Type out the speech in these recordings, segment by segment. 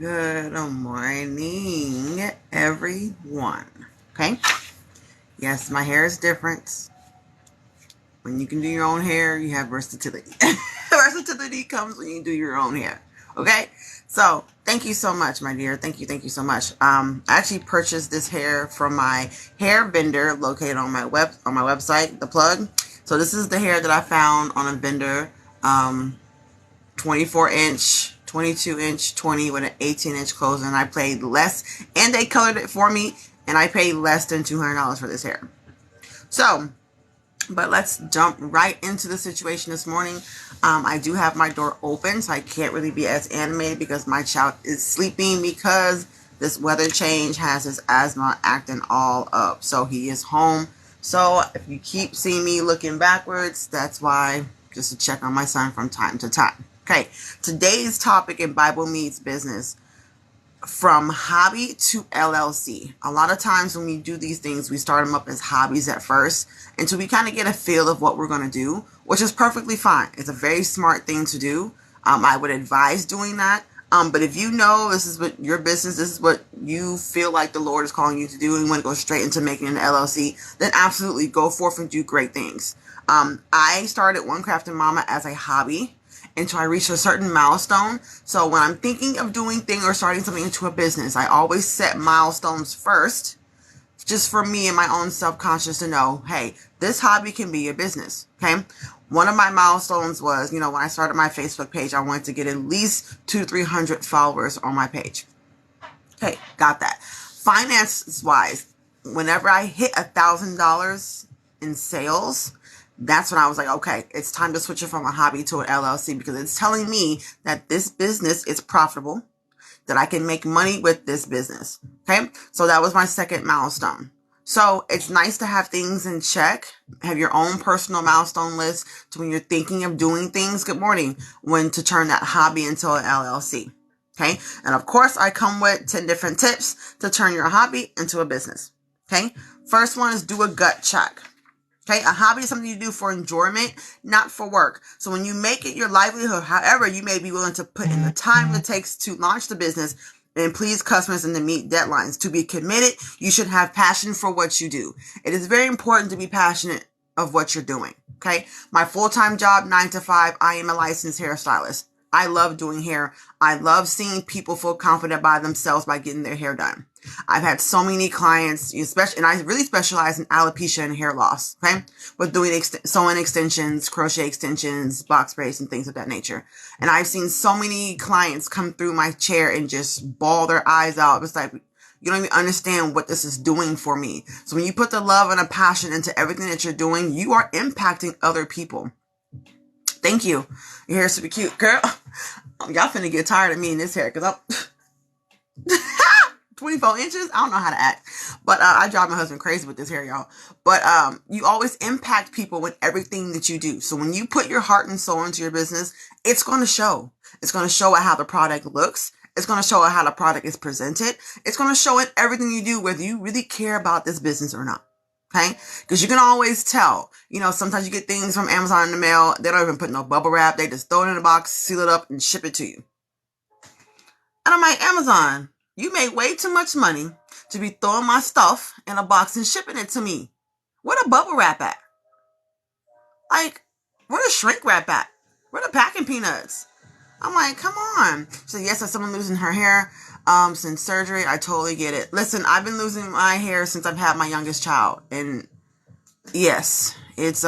Good morning, everyone. Okay. Yes, my hair is different. When you can do your own hair, you have versatility. Versatility comes when you do your own hair. Okay. So thank you so much, my dear. Thank you so much. I actually purchased this hair from my hair vendor located on my website, The Plug. So this is the hair that I found on a vendor. 24-inch, 22-inch, 20 with an 18-inch closing. I paid less, and they colored it for me, and I paid less than $200 for this hair. So, but let's jump right into the situation this morning. I do have my door open, so I can't really be as animated because my child is sleeping because this weather change has his asthma acting all up. So he is home. So if you keep seeing me looking backwards, that's why, just to check on my son from time to time. Okay, today's topic in Bible Meets Business, from hobby to LLC. A lot of times when we do these things, we start them up as hobbies at first until we kind of get a feel of what we're going to do, which is perfectly fine. It's a very smart thing to do. I would advise doing that. But if you know this is what your business, this is what you feel like the Lord is calling you to do, and you want to go straight into making an LLC, then absolutely go forth and do great things. I started One Crafted Mama as a hobby until I reached a certain milestone. So when I'm thinking of doing things or starting something into a business, I always set milestones first, just for me and my own self-conscious to know, hey, this hobby can be a business. Okay. One of my milestones was, when I started my Facebook page, I wanted to get at least 200-300 followers on my page. Okay. Got that. Finances wise, whenever I hit $1,000 in sales, that's when I was like, okay, it's time to switch it from a hobby to an LLC, because it's telling me that this business is profitable, that I can make money with this business. Okay. So that was my second milestone. So it's nice to have things in check, have your own personal milestone list to when you're thinking of doing things. Good morning. When to turn that hobby into an LLC. Okay. And of course I come with 10 different tips to turn your hobby into a business. Okay. First one is do a gut check. Okay, a hobby is something you do for enjoyment, not for work. So when you make it your livelihood, however, you may be willing to put in the time it takes to launch the business and please customers and to meet deadlines. To be committed, you should have passion for what you do. It is very important to be passionate of what you're doing. Okay, my full-time job, 9 to 5, I am a licensed hairstylist. I love doing hair. I love seeing people feel confident by themselves by getting their hair done. I've had so many clients, especially, and I really specialize in alopecia and hair loss, okay? With doing sewing extensions, crochet extensions, box braids, and things of that nature. And I've seen so many clients come through my chair and just bawl their eyes out. It's like, you don't even understand what this is doing for me. So when you put the love and a passion into everything that you're doing, you are impacting other people. Thank you. Your hair's super cute, girl. Y'all finna get tired of me in this hair because I'm 24 inches. I don't know how to act, but I drive my husband crazy with this hair, y'all. But you always impact people with everything that you do. So when you put your heart and soul into your business, it's going to show. It's going to show how the product looks. It's going to show how the product is presented. It's going to show it everything you do, whether you really care about this business or not. Okay? Because you can always tell. Sometimes you get things from Amazon in the mail. They don't even put no bubble wrap. They just throw it in a box, seal it up, and ship it to you. And I'm like, Amazon, you make way too much money to be throwing my stuff in a box and shipping it to me. Where the bubble wrap at? Like, where the shrink wrap at? Where the packing peanuts? I'm like, come on. So yes, as someone losing her hair since surgery, I totally get it. Listen, I've been losing my hair since I've had my youngest child. And yes, it's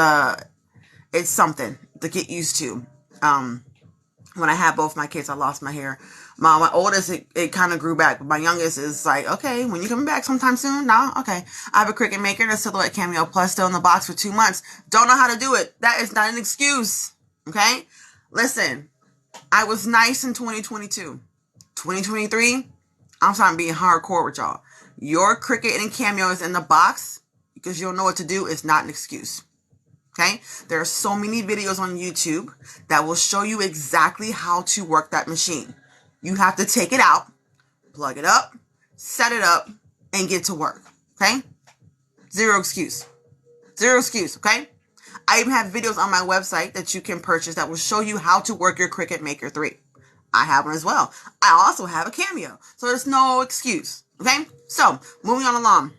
something to get used to. When I had both my kids, I lost my hair. My oldest, it kind of grew back. But my youngest is like, okay, when you coming back sometime soon? No? Okay. I have a Cricut Maker, the Silhouette Cameo Plus, still in the box for 2 months. Don't know how to do it. That is not an excuse. Okay? Listen, I was nice in 2022. 2023, I'm starting being hardcore with y'all. Your Cricut and Cameo is in the box because you don't know what to do. It's not an excuse. Okay? There are so many videos on YouTube that will show you exactly how to work that machine. You have to take it out, plug it up, set it up, and get to work. Okay? Zero excuse. Zero excuse. Okay? I even have videos on my website that you can purchase that will show you how to work your Cricut Maker 3. I have one as well. I also have a Cameo. So there's no excuse. Okay? So, moving on along.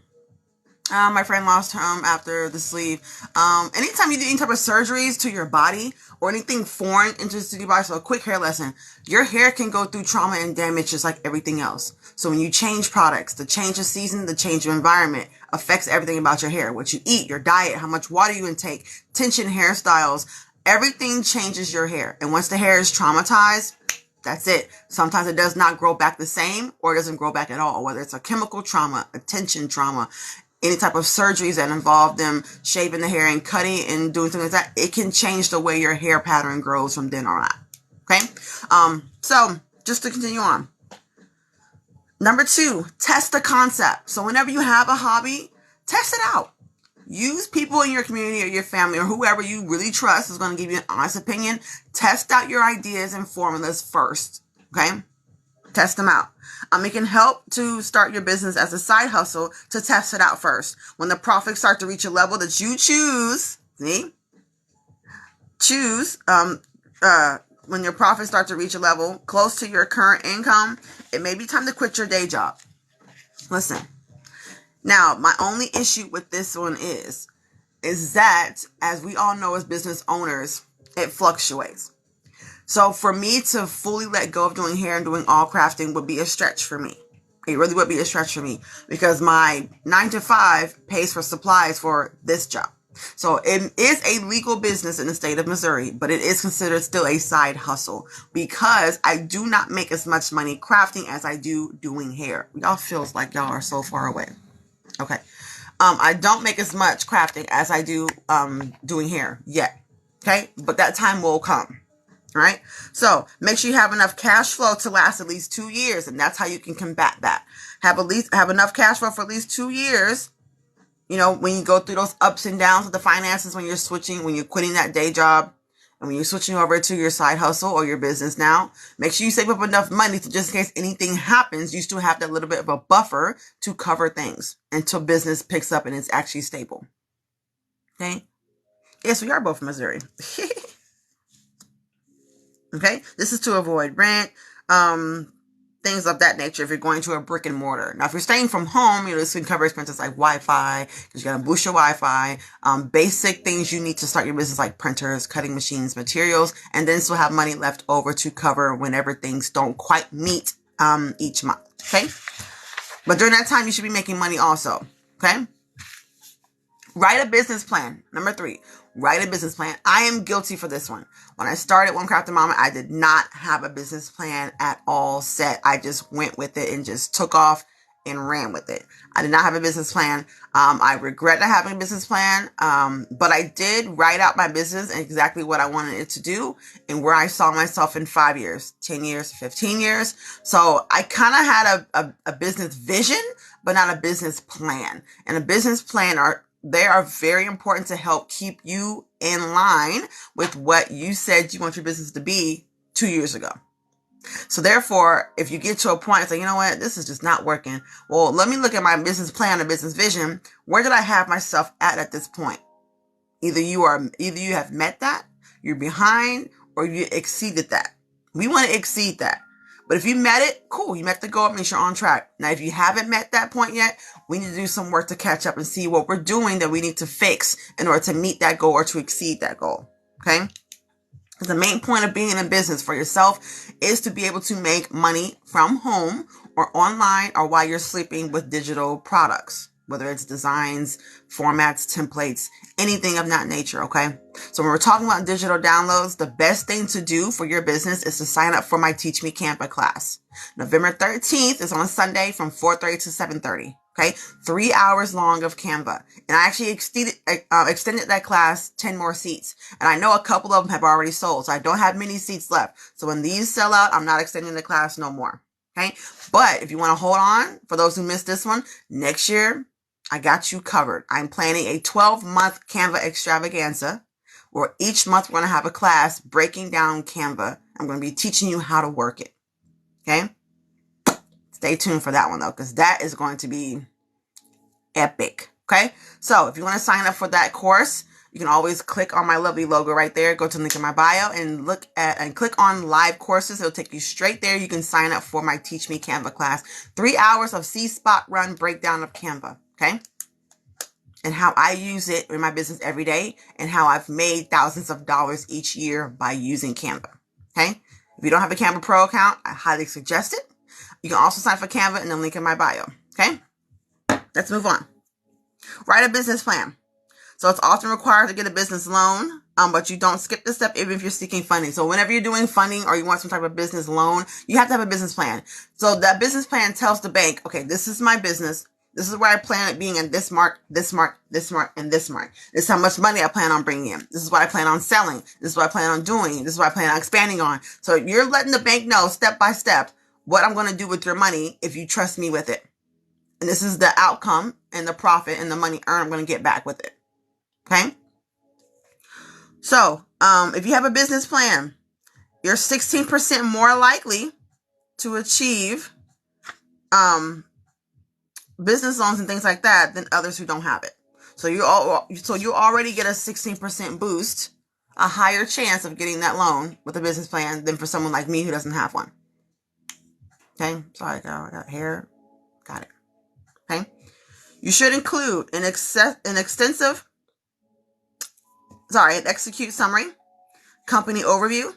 My friend lost her after the sleeve. Anytime you do any type of surgeries to your body or anything foreign into your body, so a quick hair lesson, your hair can go through trauma and damage just like everything else. So when you change products, the change of season, the change of environment affects everything about your hair. What you eat, your diet, how much water you intake, tension hairstyles, everything changes your hair. And once the hair is traumatized, that's it. Sometimes it does not grow back the same or it doesn't grow back at all, whether it's a chemical trauma, a tension trauma, any type of surgeries that involve them shaving the hair and cutting and doing things like that, it can change the way your hair pattern grows from then on out. Okay? So just to continue on. Number 2, test the concept. So whenever you have a hobby, test it out. Use people in your community or your family or whoever you really trust is going to give you an honest opinion. Test out your ideas and formulas first. Okay? Test them out. It can help to start your business as a side hustle to test it out first. When the profits start to reach a level that you choose, when your profits start to reach a level close to your current income, it may be time to quit your day job. Listen. Now, my only issue with this one is that, as we all know as business owners, it fluctuates. So for me to fully let go of doing hair and doing all crafting would be a stretch for me. It really would be a stretch for me because my 9 to 5 pays for supplies for this job. So it is a legal business in the state of Missouri, but it is considered still a side hustle because I do not make as much money crafting as I do doing hair. Y'all feels like y'all are so far away. Okay. I don't make as much crafting as I do doing hair yet. Okay. But that time will come. Right? So make sure you have enough cash flow to last at least 2 years. And that's how you can combat that. Have enough cash flow for at least 2 years. You know, when you go through those ups and downs with the finances, when you're quitting that day job and when you're switching over to your side hustle or your business now, make sure you save up enough money to just in case anything happens, you still have that little bit of a buffer to cover things until business picks up and it's actually stable. Okay. Yes, we are both from Missouri. Okay, this is to avoid rent, things of that nature if you're going to a brick and mortar. Now, if you're staying from home, this can cover expenses like Wi-Fi, because you got to boost your Wi-Fi, basic things you need to start your business like printers, cutting machines, materials, and then still have money left over to cover whenever things don't quite meet each month. Okay, but during that time, you should be making money also. Okay. Write a business plan. Number 3, write a business plan. I am guilty for this one. When I started One Crafted Mama, I did not have a business plan at all set. I just went with it and just took off and ran with it. I did not have a business plan. I regret not having a business plan. But I did write out my business and exactly what I wanted it to do and where I saw myself in 5 years, 10 years, 15 years. So I kind of had a business vision, but not a business plan. And a business plan they are very important to help keep you in line with what you said you want your business to be 2 years ago. So therefore, if you get to a point, it's like, you know what, this is just not working. Well, let me look at my business plan or business vision. Where did I have myself at this point? Either you have met that, you're behind, or you exceeded that. We want to exceed that. But if you met it, cool. You met the goal, means you're on track. Now, if you haven't met that point yet, we need to do some work to catch up and see what we're doing that we need to fix in order to meet that goal or to exceed that goal. Okay? Because the main point of being in business for yourself is to be able to make money from home or online or while you're sleeping with digital products, whether it's designs, formats, templates, anything of that nature, okay? So when we're talking about digital downloads, the best thing to do for your business is to sign up for my Teach Me Canva class. November 13th is on a Sunday from 4:30 to 7:30, okay? 3 hours long of Canva. And I actually extended that class 10 more seats. And I know a couple of them have already sold, so I don't have many seats left. So when these sell out, I'm not extending the class no more, okay? But if you want to hold on, for those who missed this one, next year, I got you covered. I'm planning a 12-month Canva extravaganza where each month we're going to have a class breaking down Canva. I'm going to be teaching you how to work it. Okay? Stay tuned for that one though, because that is going to be epic. Okay? So if you want to sign up for that course, You can always click on my lovely logo right there. Go to the link in my bio and look at and click on live courses. It'll take you straight there. You can sign up for my Teach Me Canva class. 3 hours of C-Spot Run breakdown of Canva. Okay. And how I use it in my business every day and how I've made thousands of dollars each year by using Canva. Okay. If you don't have a Canva Pro account, I highly suggest it. You can also sign for Canva in the link in my bio. Okay. Let's move on. Write a business plan. So it's often required to get a business loan, but you don't skip this step even if you're seeking funding. So whenever you're doing funding or you want some type of business loan, you have to have a business plan. So that business plan tells the bank, okay, this is my business. This is where I plan on being in this mark, this mark, this mark, and this mark. This is how much money I plan on bringing in. This is what I plan on selling. This is what I plan on doing. This is what I plan on expanding on. So you're letting the bank know step by step what I'm going to do with your money if you trust me with it. And this is the outcome and the profit and the money earned I'm going to get back with it. Okay. So, if you have a business plan, you're 16% more likely to achieve, business loans and things like that than others who don't have it. So you already get a 16% boost, a higher chance of getting that loan with a business plan than for someone like me who doesn't have one. Okay. Sorry, girl. I got hair. Got it. Okay. You should include an execute summary, company overview,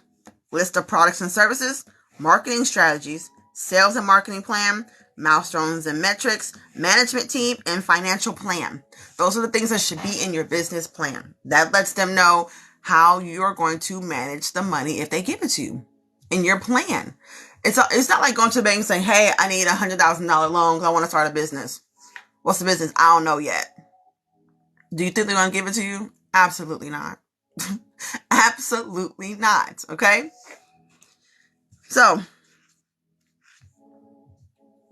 list of products and services, marketing strategies, sales and marketing plan, milestones and metrics, management team, and financial plan. Those are the things that should be in your business plan. That lets them know how you're going to manage the money if they give it to you in your plan. It's not like going to the bank and saying, hey, I need $100,000 loan because I want to start a business. What's the business? I don't know yet. Do you think they're going to give it to you? Absolutely not. Absolutely not. Okay. So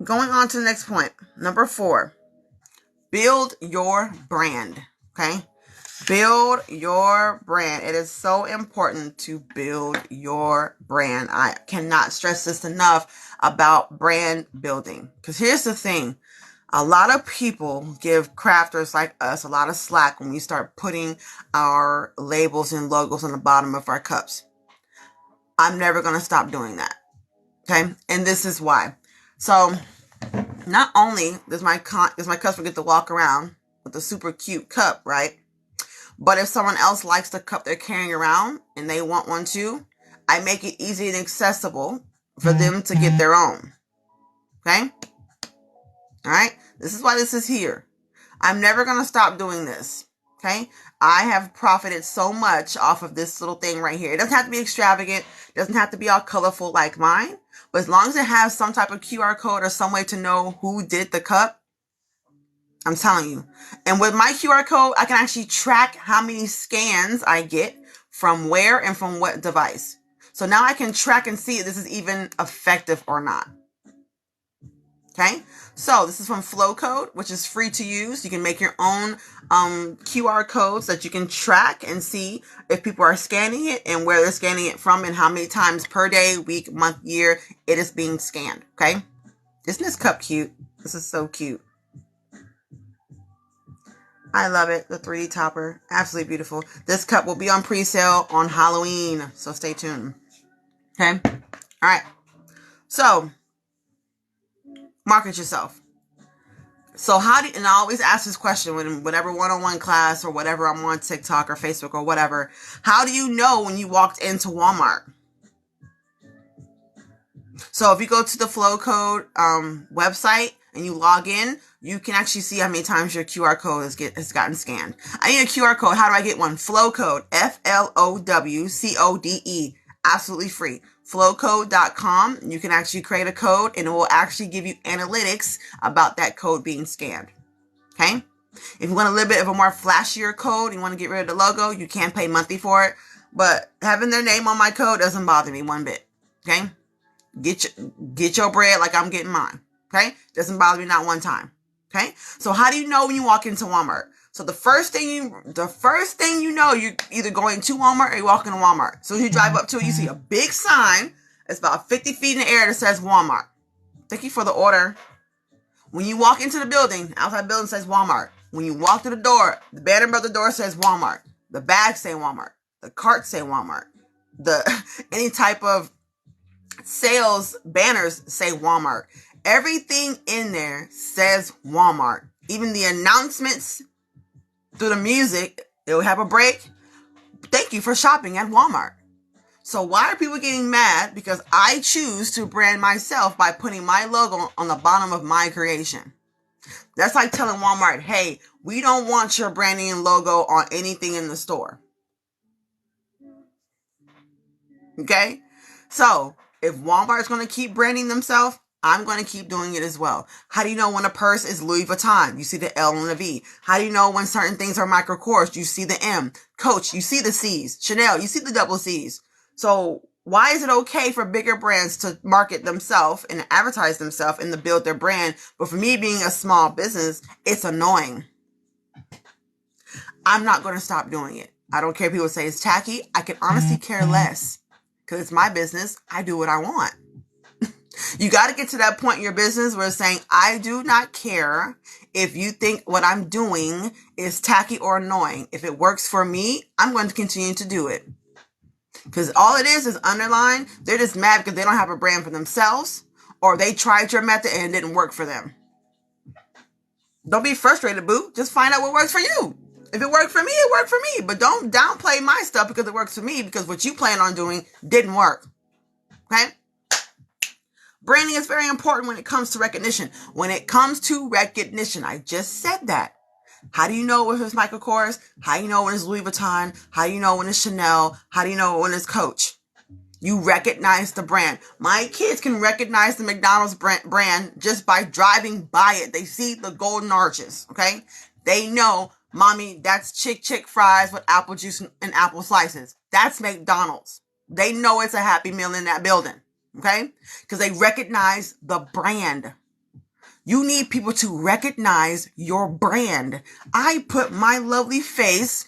going on to the next point. Number 4, build your brand. Okay. Build your brand. It is so important to build your brand. I cannot stress this enough about brand building. Because here's the thing. A lot of people give crafters like us a lot of slack when we start putting our labels and logos on the bottom of our cups. I'm never going to stop doing that. Okay. And this is why. So not only does my customer get to walk around with a super cute cup, right? But if someone else likes the cup they're carrying around and they want one too, I make it easy and accessible for them to get their own. Okay. All right. This is why this is here. I'm never going to stop doing this. Okay. I have profited so much off of this little thing right here. It doesn't have to be extravagant. It doesn't have to be all colorful like mine. But as long as it has some type of QR code or some way to know who did the cup, I'm telling you. And with my QR code, I can actually track how many scans I get from where and from what device. So now I can track and see if this is even effective or not. Okay, so this is from Flowcode, which is free to use. You can make your own QR codes that you can track and see if people are scanning it and where they're scanning it from and how many times per day, week, month, year it is being scanned. Okay, isn't this cup cute? This is so cute. I love it. The 3D topper, absolutely beautiful. This cup will be on pre-sale on Halloween, so stay tuned. Okay, all right. So market yourself. So and I always ask this question when whatever one-on-one class or whatever I'm on TikTok or Facebook or whatever, how do you know when you walked into Walmart? So if you go to the Flowcode website and you log in, you can actually see how many times your QR code has gotten scanned. I need a QR code. How do I get one? Flowcode, FLOWCODE, absolutely free. Flowcode.com. You can actually create a code and it will actually give you analytics about that code being scanned. Okay. If you want a little bit of a more flashier code, you want to get rid of the logo, you can pay monthly for it. But having their name on my code doesn't bother me one bit. Okay. Get your bread like I'm getting mine. Okay. Doesn't bother me not one time. Okay. So how do you know when you walk into Walmart? So the first thing you know, you're either going to Walmart or you're walking to Walmart. So as you drive up to it, you see a big sign. It's about 50 feet in the air that says Walmart. Thank you for the order. When you walk into the building, outside the building says Walmart. When you walk through the door, the banner above the door says Walmart. The bags say Walmart. The carts say Walmart. The any type of sales banners say Walmart. Everything in there says Walmart. Even the announcements through the music, it will have a break. Thank you for shopping at Walmart. So why are people getting mad? Because I choose to brand myself by putting my logo on the bottom of my creation. That's like telling Walmart, hey, we don't want your branding and logo on anything in the store. Okay? So if Walmart is going to keep branding themselves, I'm going to keep doing it as well. How do you know when a purse is Louis Vuitton? You see the L and the V. How do you know when certain things are Michael Kors? You see the M. Coach, you see the C's. Chanel, you see the double C's. So why is it okay for bigger brands to market themselves and advertise themselves and to build their brand? But for me being a small business, it's annoying. I'm not going to stop doing it. I don't care if people say it's tacky. I can honestly care less because it's my business. I do what I want. You got to get to that point in your business where it's saying, I do not care if you think what I'm doing is tacky or annoying. If it works for me, I'm going to continue to do it. Because all it is underlined. They're just mad because they don't have a brand for themselves, or they tried your method and it didn't work for them. Don't be frustrated, boo. Just find out what works for you. If it worked for me, it worked for me. But don't downplay my stuff because it works for me, because what you plan on doing didn't work. Okay? Branding is very important when it comes to recognition. When it comes to recognition, I just said that. How do you know when it's Michael Kors? How do you know when it's Louis Vuitton? How do you know when it's Chanel? How do you know when it's Coach? You recognize the brand. My kids can recognize the McDonald's brand just by driving by it. They see the golden arches, okay? They know, mommy, that's Chick fries with apple juice and apple slices. That's McDonald's. They know it's a Happy Meal in that building, okay? Because they recognize the brand. You need people to recognize your brand. I put my lovely face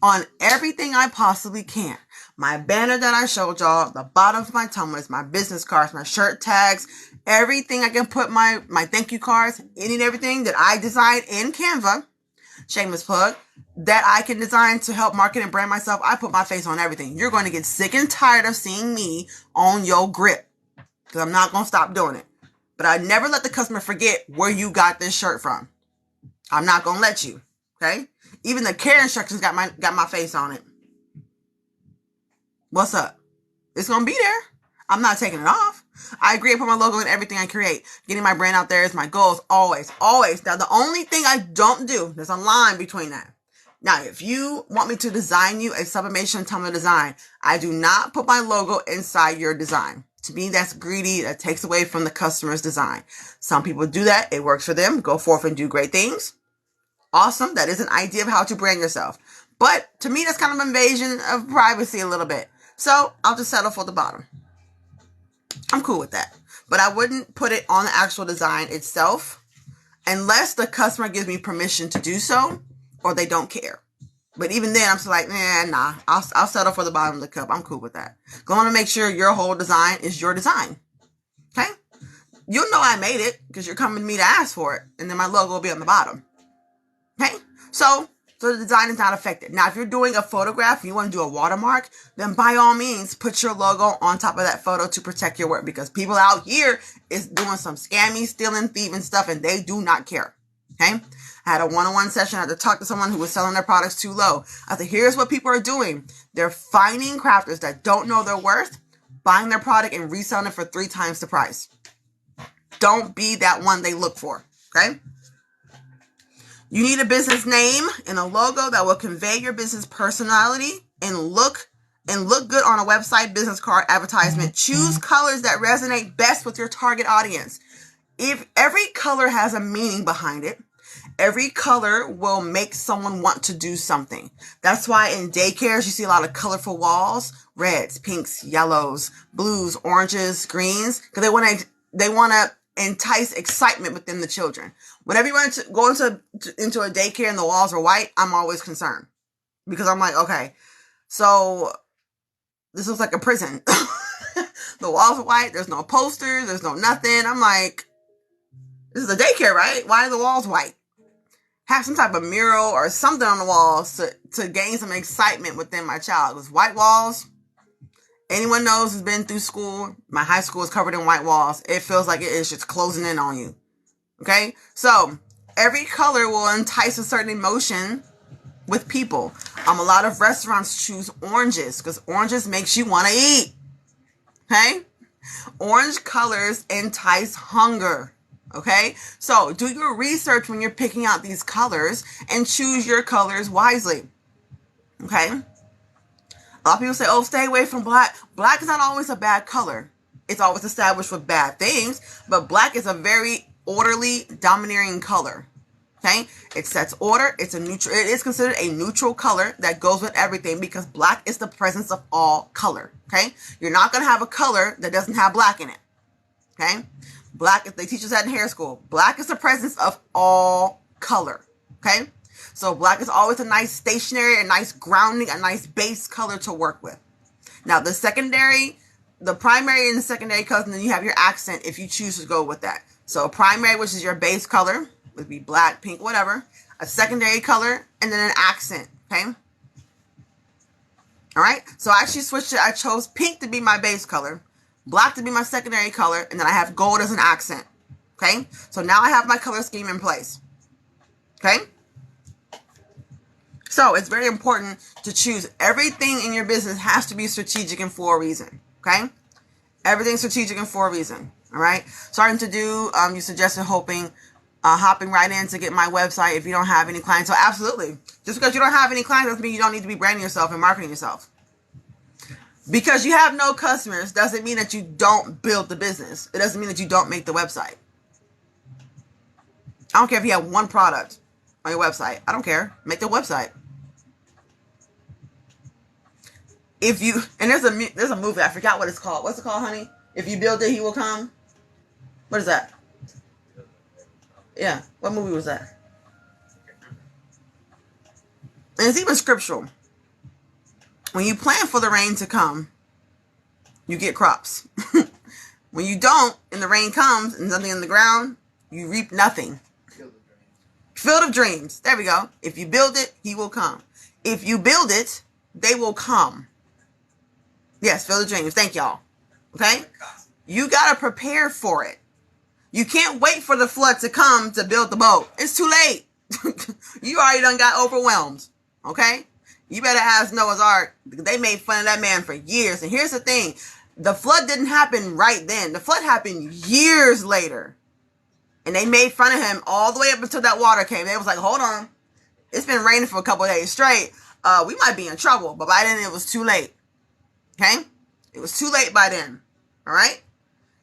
on everything I possibly can. My banner that I showed y'all, the bottom of my tumblers, my business cards, my shirt tags, everything I can put my thank you cards, any and everything that I designed in Canva, shameless plug, that I can design to help market and brand myself. I put my face on everything. You're going to get sick and tired of seeing me on your grip, because I'm not going to stop doing it. But I never let the customer forget where you got this shirt from. I'm not going to let you. Okay? Even the care instructions got my face on it. What's up? It's going to be there. I'm not taking it off. I agree. I put my logo in everything I create. Getting my brand out there is my goals. Always. Always. Now, the only thing I don't do, there's a line between that. Now, if you want me to design you a sublimation tumbler design, I do not put my logo inside your design. To me, that's greedy. That takes away from the customer's design. Some people do that. It works for them. Go forth and do great things. Awesome. That is an idea of how to brand yourself. But to me, that's kind of invasion of privacy a little bit. So I'll just settle for the bottom. I'm cool with that. But I wouldn't put it on the actual design itself unless the customer gives me permission to do so, or they don't care. But even then, I'm still like, nah. I'll settle for the bottom of the cup. I'm cool with that. Go on and make sure your whole design is your design. Okay? You'll know I made it because you're coming to me to ask for it. And then my logo will be on the bottom. Okay? So the design is not affected. Now, if you're doing a photograph and you want to do a watermark, then by all means, put your logo on top of that photo to protect your work, because people out here is doing some scammy, stealing, thieving stuff, and they do not care. Okay? I had a one-on-one session. I had to talk to someone who was selling their products too low. I said, here's what people are doing. They're finding crafters that don't know their worth, buying their product and reselling it for 3 times the price. Don't be that one they look for. Okay? You need a business name and a logo that will convey your business personality and look good on a website, business card, advertisement. Choose colors that resonate best with your target audience. If every color has a meaning behind it, every color will make someone want to do something. That's why in daycares, you see a lot of colorful walls, reds, pinks, yellows, blues, oranges, greens, because they want to entice excitement within the children. Whenever you want to go into a daycare and the walls are white, I'm always concerned, because I'm like, okay, so this looks like a prison. The walls are white. There's no posters. There's no nothing. I'm like, this is a daycare, right? Why are the walls white? have some type of mural or something on the walls to gain some excitement within my child. Because white walls, anyone knows who's been through school, my high school is covered in white walls. It feels like it is just closing in on you. Okay? So every color will entice a certain emotion with people. A lot of restaurants choose oranges because oranges makes you want to eat. Okay? Orange colors entice hunger. Okay? So do your research when you're picking out these colors and choose your colors wisely. Okay? A lot of people say, oh, stay away from black. Black is not always a bad color. It's always established with bad things, but black is a very orderly, domineering color. Okay? It sets order. It's a neutral. It is considered a neutral color that goes with everything because black is the presence of all color. Okay? You're not going to have a color that doesn't have black in it. Okay? Black, if they teach us that in hair school, black is the presence of all color. Okay? So black is always a nice stationary, a nice grounding, a nice base color to work with. Now the primary and the secondary colors, and then you have your accent if you choose to go with that. So a primary, which is your base color, would be black, pink, whatever. A secondary color, and then an accent. Okay? Alright? So I actually switched it. I chose pink to be my base color, black to be my secondary color, and then I have gold as an accent. Okay? So now I have my color scheme in place. Okay? So it's very important to choose. Everything in your business has to be strategic and for a reason. Okay? Everything's strategic and for a reason. Alright? Starting to do, you suggested hopping right in to get my website if you don't have any clients. So absolutely. Just because you don't have any clients doesn't mean you don't need to be branding yourself and marketing yourself. Because you have no customers doesn't mean that you don't build the business. It doesn't mean that you don't make the website. I don't care if you have one product on your website. I don't care. Make the website. And there's a movie, I forgot what it's called. What's it called, honey? If you build it, he will come. What is that? Yeah. What movie was that? And it's even scriptural. When you plan for the rain to come, you get crops. When you don't, and the rain comes, and nothing in the ground, you reap nothing. Field of dreams. There we go. If you build it, he will come. If you build it, they will come. Yes, field of dreams. Thank y'all. Okay? You got to prepare for it. You can't wait for the flood to come to build the boat. It's too late. You already done got overwhelmed. Okay? You better ask Noah's Ark. They made fun of that man for years. And here's the thing. The flood didn't happen right then. The flood happened years later. And they made fun of him all the way up until that water came. They was like, hold on. It's been raining for a couple of days straight. We might be in trouble. But by then it was too late. Okay? It was too late by then. All right?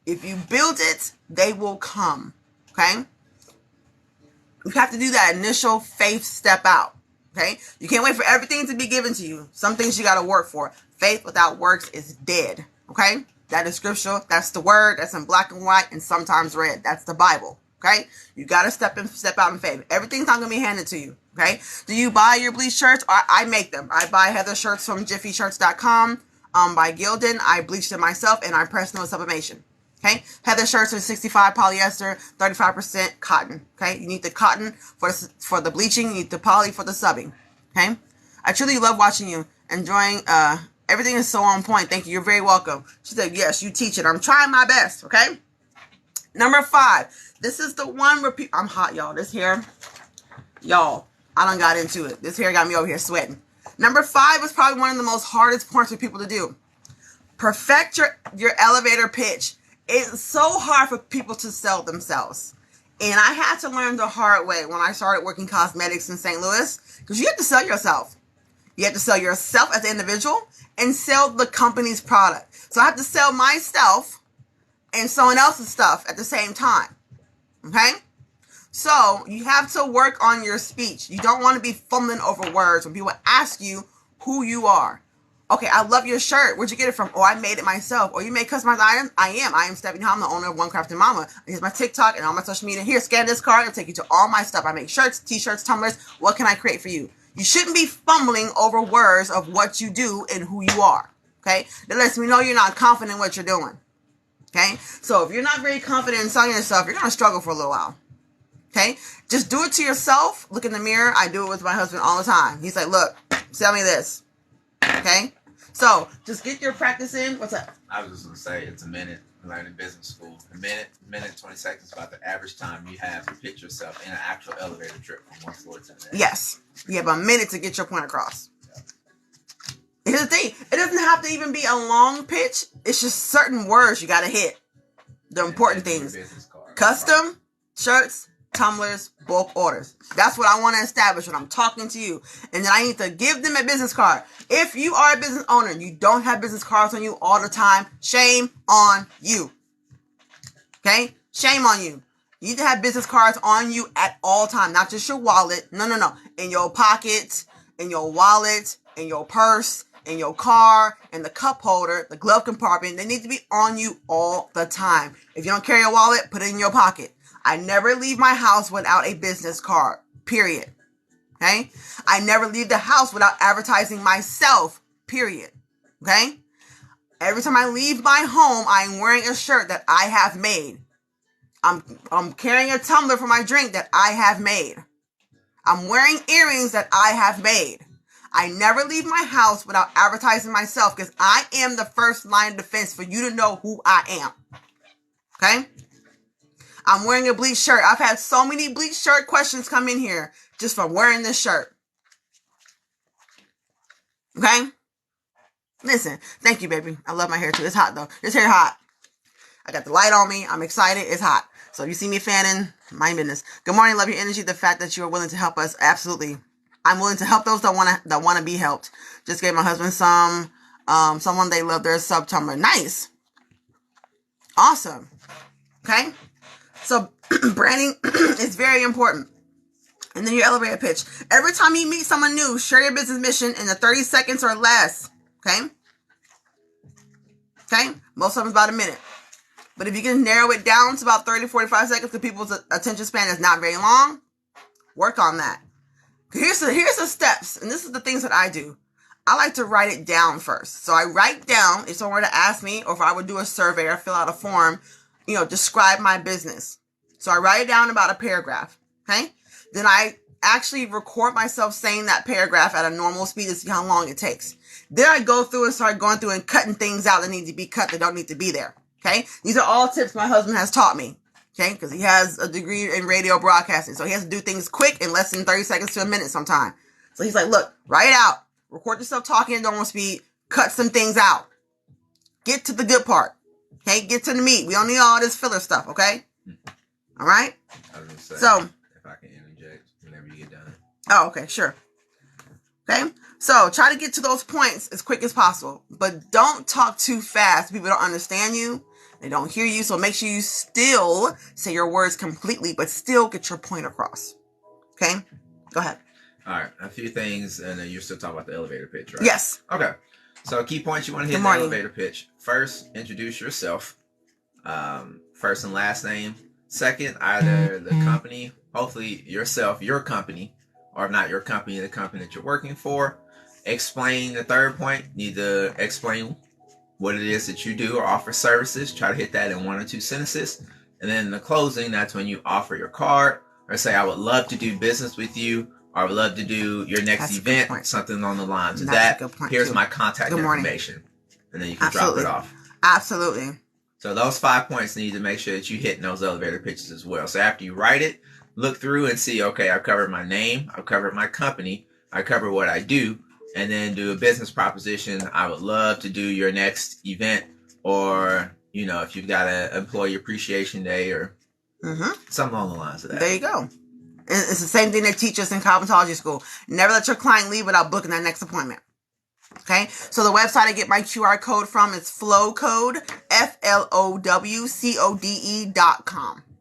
If you build it, they will come. Okay? You have to do that initial faith step out. Okay? You can't wait for everything to be given to you. Some things you got to work for. Faith without works is dead. Okay? That is scriptural. That's the word. That's in black and white and sometimes red. That's the Bible. Okay? You got to step out in faith. Everything's not going to be handed to you. Okay? Do you buy your bleach shirts? I make them. I buy Heather shirts from jiffyshirts.com. By Gildan. I bleached them myself and I pressed them with sublimation. Okay? Heather shirts are 65 polyester, 35% cotton. Okay? You need the cotton for the bleaching. You need the poly for the subbing. Okay? I truly love watching you. Enjoying, everything is so on point. Thank you. You're very welcome. She said, yes, you teach it. I'm trying my best. Okay? Number 5. This is the one where I'm hot, y'all. This hair, y'all, I done got into it. This hair got me over here sweating. Number 5 is probably one of the most hardest points for people to do. Perfect your elevator pitch. It's so hard for people to sell themselves. And I had to learn the hard way when I started working cosmetics in St. Louis. Because you have to sell yourself. You have to sell yourself as an individual and sell the company's product. So I have to sell myself and someone else's stuff at the same time. Okay? So you have to work on your speech. You don't want to be fumbling over words when people ask you who you are. Okay, I love your shirt. Where'd you get it from? Oh, I made it myself. Or you made customized items? I am Stephanie Hall. I'm the owner of One Crafted Mama. Here's my TikTok and all my social media. Here, scan this card. It'll take you to all my stuff. I make shirts, t-shirts, tumblers. What can I create for you? You shouldn't be fumbling over words of what you do and who you are. Okay? That lets me know you're not confident in what you're doing. Okay? So if you're not very confident in selling yourself, you're going to struggle for a little while. Okay? Just do it to yourself. Look in the mirror. I do it with my husband all the time. He's like, look, sell me this. Okay? So, just get your practice in. What's up? I was just going to say, it's a minute. Learning business school. A minute, 20 seconds, about the average time you have to pitch yourself in an actual elevator trip from one floor to the next. Yes. You have a minute to get your point across. Here's the thing. It doesn't have to even be a long pitch. It's just certain words you got to hit. The important things. Custom, shirts, tumblers, bulk orders. That's what I want to establish when I'm talking to you. And then I need to give them a business card. If you are a business owner and you don't have business cards on you all the time, shame on you. Okay? Shame on you. You need to have business cards on you at all time, not just your wallet. No. In your pocket, in your wallet, in your purse, in your car, in the cup holder, the glove compartment. They need to be on you all the time. If you don't carry a wallet, put it in your pocket. I never leave my house without a business card, period. Okay? I never leave the house without advertising myself, period. Okay? Every time I leave my home, I'm wearing a shirt that I have made. I'm carrying a tumbler for my drink that I have made. I'm wearing earrings that I have made. I never leave my house without advertising myself because I am the first line of defense for you to know who I am. Okay? I'm wearing a bleached shirt. I've had so many bleached shirt questions come in here just from wearing this shirt. Okay? Listen, thank you, baby. I love my hair too. It's hot though. This hair hot. I got the light on me. I'm excited. It's hot. So if you see me fanning, mind business. Good morning. Love your energy. The fact that you are willing to help us. Absolutely. I'm willing to help those that want to be helped. Just gave my husband someone they love their sub tumbler. Nice. Awesome. Okay. So branding is very important. And then your elevator pitch. Every time you meet someone new, share your business mission in the 30 seconds or less. Okay. Okay. Most of them about a minute. But if you can narrow it down to about 30, 45 seconds, because people's attention span is not very long, work on that. Here's the steps, and this is the things that I do. I like to write it down first. So I write down, if someone were to ask me, or if I would do a survey or fill out a form, describe my business. So I write it down about a paragraph, okay? Then I actually record myself saying that paragraph at a normal speed to see how long it takes. Then I go through and start going through and cutting things out that need to be cut that don't need to be there, okay? These are all tips my husband has taught me. Okay, because he has a degree in radio broadcasting. So he has to do things quick in less than 30 seconds to a minute sometime. So he's like, look, write it out. Record yourself talking at normal speed. Cut some things out. Get to the good part. Okay, get to the meat. We don't need all this filler stuff, okay? All right? I was going to say, so, if I can interject whenever you get done. Oh, okay, sure. Okay, so try to get to those points as quick as possible. But don't talk too fast. People don't understand you. They don't hear you, so make sure you still say your words completely, but still get your point across. Okay? Go ahead. All right. A few things, and you're still talking about the elevator pitch, right? Yes. Okay. So key points you want to hit in the elevator pitch. First, introduce yourself. First and last name. Second, either the company, hopefully yourself, your company, or if not your company, the company that you're working for. Explain the third point. Need to explain what it is that you do or offer services. Try to hit that in 1 or 2 sentences. And then in the closing, that's when you offer your card or say, I would love to do business with you, or I would love to do your next event, something on the lines of that. Here's my contact information. And then you can drop it off. Absolutely. So those 5 points need to make sure that you hit in those elevator pitches as well. So after you write it, look through and see, okay, I've covered my name, I've covered my company, I covered what I do. And then do a business proposition. I would love to do your next event, or, if you've got an employee appreciation day or something along the lines of that. There you go. It's the same thing they teach us in cosmetology school. Never let your client leave without booking that next appointment. Okay? So the website I get my QR code from is flowcode, FLOWCODE.com.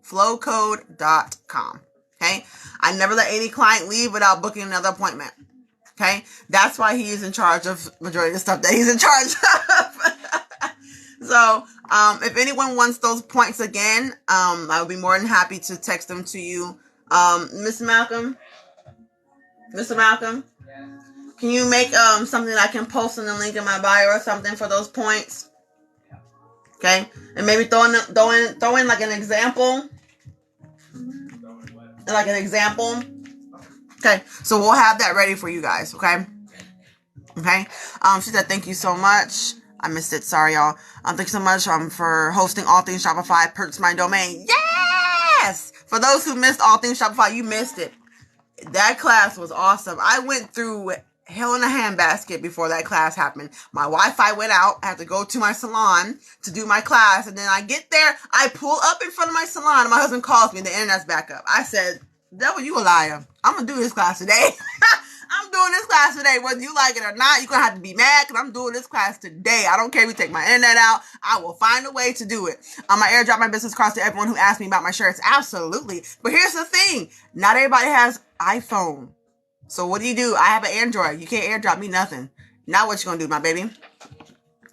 Flowcode.com. Okay? I never let any client leave without booking another appointment. Okay, that's why he is in charge of majority of the stuff that he's in charge of. So, if anyone wants those points again, I would be more than happy to text them to you. Mr. Malcolm, can you make something I can post in the link in my bio or something for those points? Okay, and maybe throw in like an example. like an example. Okay, so we'll have that ready for you guys. Okay. She said thank you so much. I missed it. Sorry, y'all. Thank you so much for hosting All Things Shopify. Purchase my domain. Yes. For those who missed All Things Shopify, you missed it. That class was awesome. I went through hell in a handbasket before that class happened. My Wi-Fi went out. I had to go to my salon to do my class. And then I get there. I pull up in front of my salon. And my husband calls me. The internet's back up. I said, devil, you a liar. I'm going to do this class today. I'm doing this class today. Whether you like it or not, you're going to have to be mad because I'm doing this class today. I don't care if you take my internet out. I will find a way to do it. I airdrop my business cards to everyone who asked me about my shirts. Absolutely. But here's the thing. Not everybody has iPhone. So what do? I have an Android. You can't airdrop me nothing. Now what you going to do, my baby?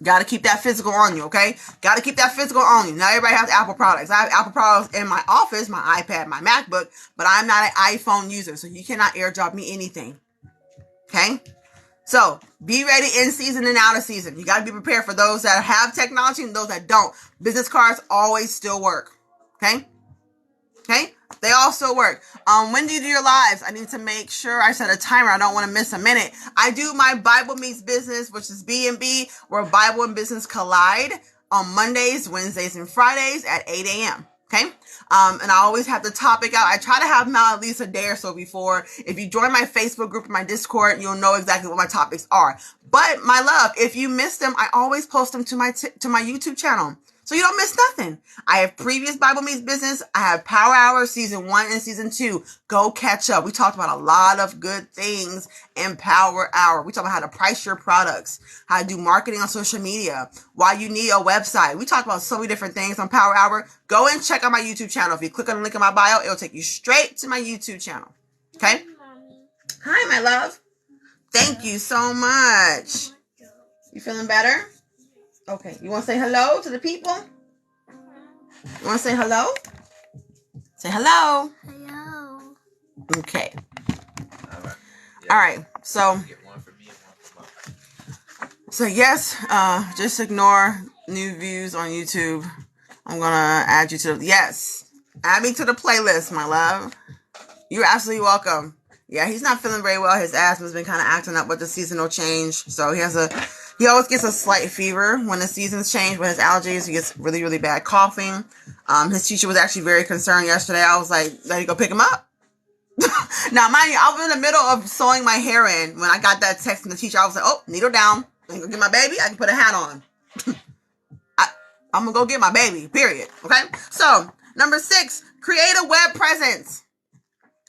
Got to keep that physical on you, okay? Got to keep that physical on you. Not everybody has Apple products. I have Apple products in my office, my iPad, my MacBook, but I'm not an iPhone user, so you cannot airdrop me anything. Okay? So, be ready in season and out of season. You got to be prepared for those that have technology and those that don't. Business cards always still work. Okay? Okay? They all still work. When do you do your lives? I need to make sure I set a timer. I don't want to miss a minute. I do my Bible Meets Business, which is BMB, where Bible and business collide on Mondays, Wednesdays, and Fridays at 8 a.m. Okay? And I always have the topic out. I try to have them out at least a day or so before. If you join my Facebook group and my Discord, you'll know exactly what my topics are. But my love, if you miss them, I always post them to my YouTube channel. So you don't miss nothing. I have previous Bible Meets Business. I have Power Hour Season 1 and Season 2. Go catch up. We talked about a lot of good things in Power Hour. We talked about how to price your products, how to do marketing on social media, why you need a website. We talked about so many different things on Power Hour. Go and check out my YouTube channel. If you click on the link in my bio, it'll take you straight to my YouTube channel. Okay? Hi, my love. Thank you so much. You feeling better? Okay, you want to say hello to the people? You want to say hello? Say hello. Hello. Okay. Yeah. All right. So yes, just ignore new views on YouTube. I'm going to add you to yes. Add me to the playlist, my love. You're absolutely welcome. Yeah, he's not feeling very well. His asthma's been kind of acting up with the seasonal change. So he always gets a slight fever when the seasons change with his allergies. He gets really, really bad coughing. His teacher was actually very concerned yesterday. I was like, let me go pick him up. Now, mind you, I was in the middle of sewing my hair in when I got that text from the teacher. I was like, oh, needle down. Let me go get my baby. I can put a hat on. I'm going to go get my baby, period. Okay? So, number 6, create a web presence.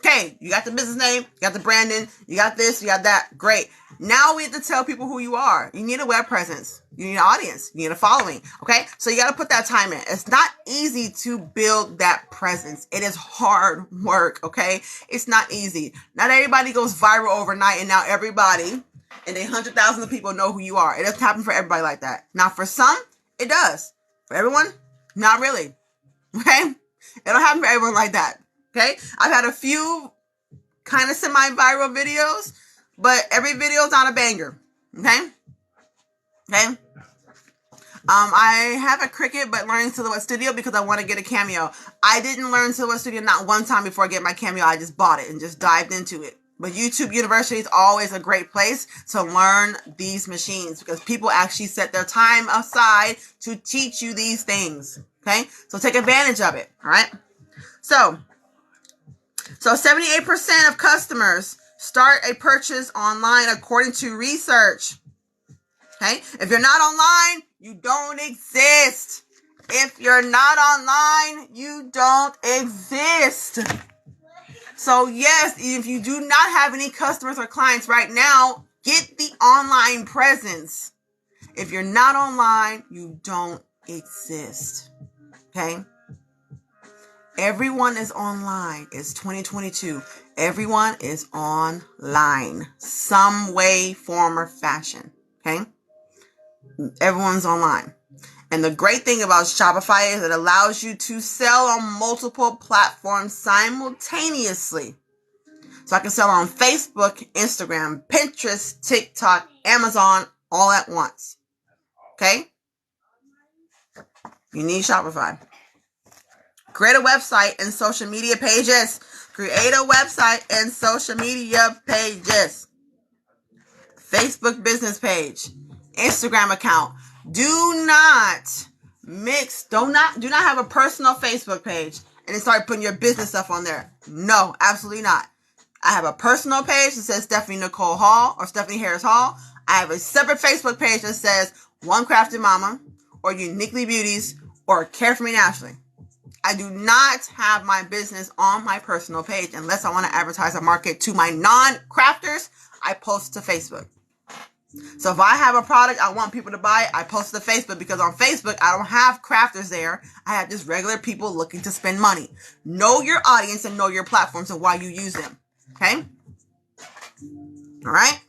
Okay, you got the business name, you got the branding, you got this, you got that. Great. Now we have to tell people who you are. You need a web presence. You need an audience. You need a following. Okay, so you got to put that time in. It's not easy to build that presence. It is hard work. Okay, it's not easy. Not everybody goes viral overnight, and now everybody and 100,000 of people know who you are. It doesn't happen for everybody like that. Now, for some, it does. For everyone, not really. Okay, it don't happen for everyone like that. Okay, I've had a few kind of semi-viral videos, but every video is not a banger. Okay. I have a Cricut, but learning Silhouette Studio because I want to get a Cameo. I didn't learn Silhouette Studio not one time before I get my Cameo. I just bought it and just dived into it. But YouTube University is always a great place to learn these machines because people actually set their time aside to teach you these things. Okay, so take advantage of it. All right. So 78% of customers start a purchase online according to research. Okay? If you're not online, you don't exist. If you're not online, you don't exist. So yes, if you do not have any customers or clients right now, get the online presence. If you're not online, you don't exist. Okay? Everyone is online. It's 2022. Everyone is online. Some way, form, or fashion. Okay? Everyone's online. And the great thing about Shopify is it allows you to sell on multiple platforms simultaneously. So I can sell on Facebook, Instagram, Pinterest, TikTok, Amazon, all at once. Okay? You need Shopify. Create a website and social media pages. Create a website and social media pages. Facebook business page. Instagram account. Do not have a personal Facebook page and then start putting your business stuff on there. No, absolutely not. I have a personal page that says Stephanie Nicole Hall or Stephanie Harris Hall. I have a separate Facebook page that says One Crafted Mama or Uniquely Beauties or Care For Me Naturally. I do not have my business on my personal page unless I want to advertise and market to my non-crafters. I post to Facebook. So if I have a product I want people to buy, I post it to Facebook because on Facebook, I don't have crafters there. I have just regular people looking to spend money. Know your audience and know your platforms and why you use them. Okay? All right?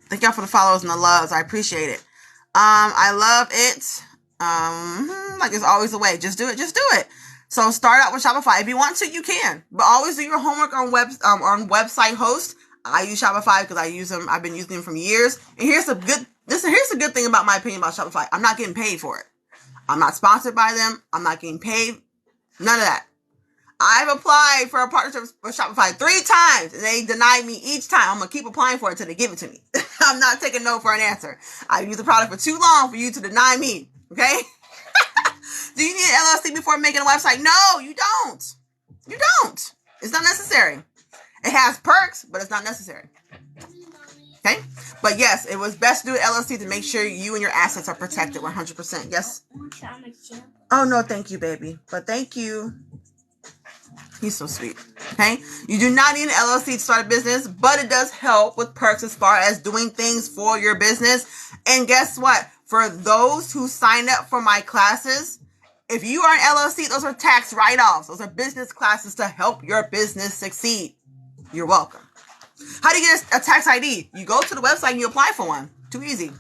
Thank y'all for the follows and the loves. I appreciate it. I love it. Like it's always a way. Just do it. Just do it. So start out with Shopify. If you want to, you can. But always do your homework on website host. I use Shopify because I use them. I've been using them for years. And here's the good thing about my opinion about Shopify. I'm not getting paid for it. I'm not sponsored by them. I'm not getting paid. None of that. I've applied for a partnership with Shopify 3 times and they denied me each time. I'm going to keep applying for it until they give it to me. I'm not taking no for an answer. I've used the product for too long for you to deny me. Okay? Do you need an LLC before making a website? No, you don't. You don't. It's not necessary. It has perks, but it's not necessary. Okay? But yes, it was best to do an LLC to make sure you and your assets are protected 100%. Yes? Oh, no, thank you, baby. But thank you. He's so sweet. Okay? You do not need an LLC to start a business, but it does help with perks as far as doing things for your business. And guess what? For those who signed up for my classes, if you are an LLC, those are tax write-offs. Those are business classes to help your business succeed. You're welcome. How do you get a tax ID? You go to the website and you apply for one. Too easy.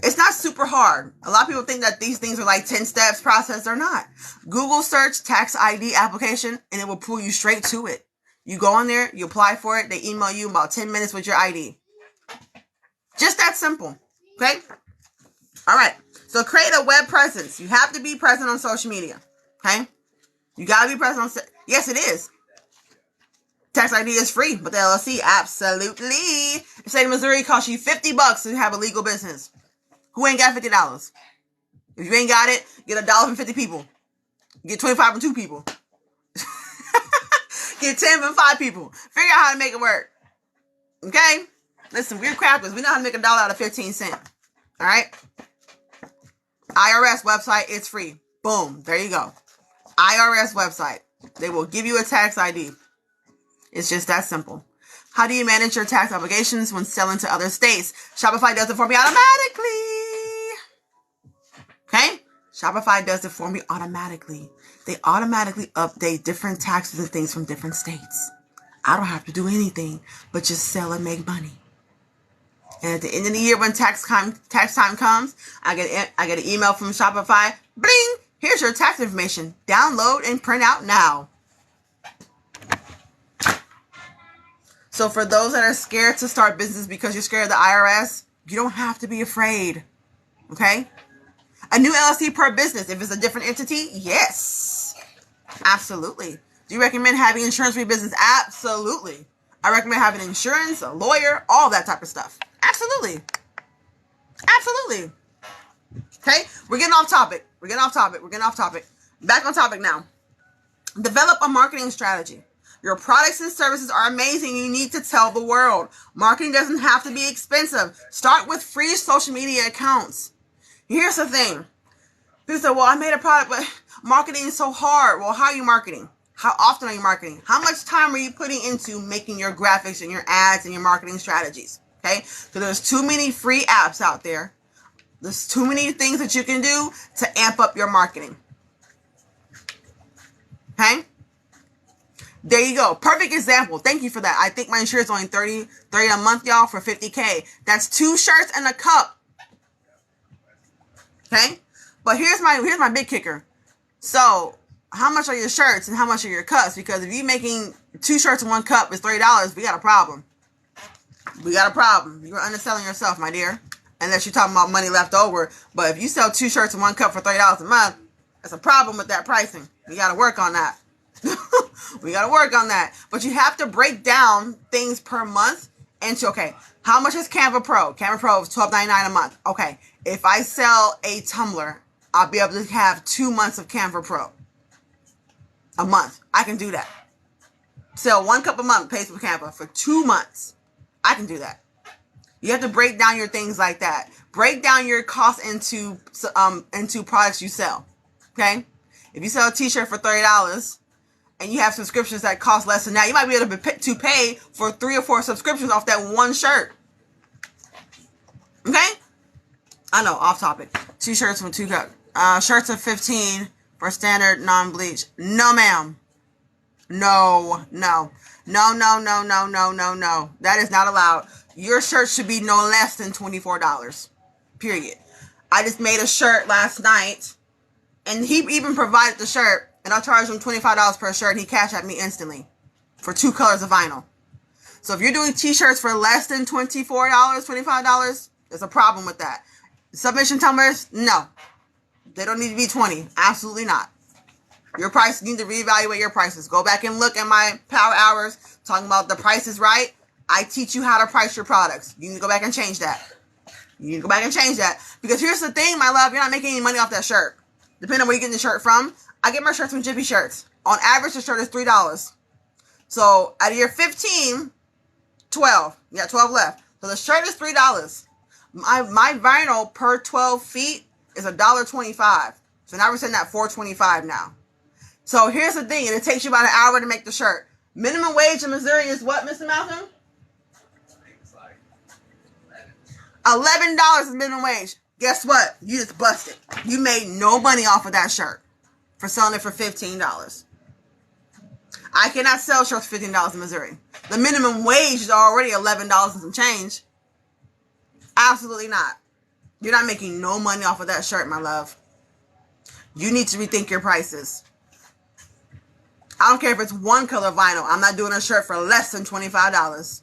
It's not super hard. A lot of people think that these things are like 10 steps process. They're not. Google search tax ID application and it will pull you straight to it. You go on there, you apply for it. They email you in about 10 minutes with your ID. Just that simple. Okay? All right. So create a web presence. You have to be present on social media. Okay? You got to be present on... Yes, it is. Tax ID is free, but the LLC, absolutely. The state of Missouri costs you $50 to have a legal business. Who ain't got $50? If you ain't got it, get $1 from 50 people. Get 25 from 2 people. Get 10 from 5 people. Figure out how to make it work. Okay? Listen, we're crafters. We know how to make $1 out of 15 cents. All right? IRS website, it's free. Boom. There you go. IRS website. They will give you a tax ID. It's just that simple. How do you manage your tax obligations when selling to other states? Shopify does it for me automatically. Okay? Shopify does it for me automatically. They automatically update different taxes and things from different states. I don't have to do anything but just sell and make money. And at the end of the year, when tax time comes, I get an email from Shopify. Bling! Here's your tax information. Download and print out now. So for those that are scared to start business because you're scared of the IRS, you don't have to be afraid. Okay? A new LLC per business. If it's a different entity, yes. Absolutely. Do you recommend having insurance for your business? Absolutely. I recommend having insurance, a lawyer, all that type of stuff. Absolutely. Absolutely. Okay? We're getting off topic. Back on topic now. Develop a marketing strategy. Your products and services are amazing. You need to tell the world. Marketing doesn't have to be expensive. Start with free social media accounts. Here's the thing. People say, well, I made a product, but marketing is so hard. Well, how are you marketing? How often are you marketing? How much time are you putting into making your graphics and your ads and your marketing strategies? Okay? So there's too many free apps out there. There's too many things that you can do to amp up your marketing. Okay? There you go. Perfect example. Thank you for that. I think my insurance is only $30 a month, y'all, for $50K. That's 2 shirts and a cup. Okay? But here's my big kicker. So, how much are your shirts and how much are your cups? Because if you're making 2 shirts and 1 cup is $30, we got a problem. You're underselling yourself, my dear. Unless you're talking about money left over. But if you sell 2 shirts and 1 cup for $30 a month, That's a problem with that pricing. We got to work on that. We got to work on that. But you have to break down things per month into, okay, how much is Canva Pro? Canva Pro is $12.99 a month. Okay, if I sell a tumbler, I'll be able to have 2 months of Canva Pro a month. I can do that. Sell 1 cup a month, pays for Canva for 2 months. I can do that. You have to break down your things like that. Break down your costs into products you sell. Okay? If you sell a t-shirt for $30 and you have subscriptions that cost less than that, you might be able to pay for 3 or 4 subscriptions off that one shirt. Okay? I know, off topic. T-shirts from 2 cups. Shirts are $15 for standard non-bleach. No, ma'am. No. That is not allowed. Your shirt should be no less than $24. Period. I just made a shirt last night, and he even provided the shirt, and I charged him $25 per shirt. He cashed at me instantly for 2 colors of vinyl. So if you're doing t-shirts for less than $24, $25, there's a problem with that. Submission tumblers, no. They don't need to be 20. Absolutely not. Your price, you need to reevaluate your prices. Go back and look at my power hours talking about the price is right. I teach you how to price your products. You need to go back and change that. You need to go back and change that. Because here's the thing, my love, you're not making any money off that shirt. Depending on where you're getting the shirt from. I get my shirts from Jiffy Shirts. On average, the shirt is $3. So out of your 15, 12. You got 12 left. So the shirt is $3. My vinyl per 12 feet is $1.25. So now we're sitting at $4.25 now. So here's the thing, and it takes you about an hour to make the shirt. Minimum wage in Missouri is what, Mr. Malcolm? $11 is minimum wage. Guess what? You just busted. You made no money off of that shirt for selling it for $15. I cannot sell shirts for $15 in Missouri. The minimum wage is already $11 and some change. Absolutely not. You're not making no money off of that shirt, my love. You need to rethink your prices. I don't care if it's 1 color vinyl. I'm not doing a shirt for less than $25.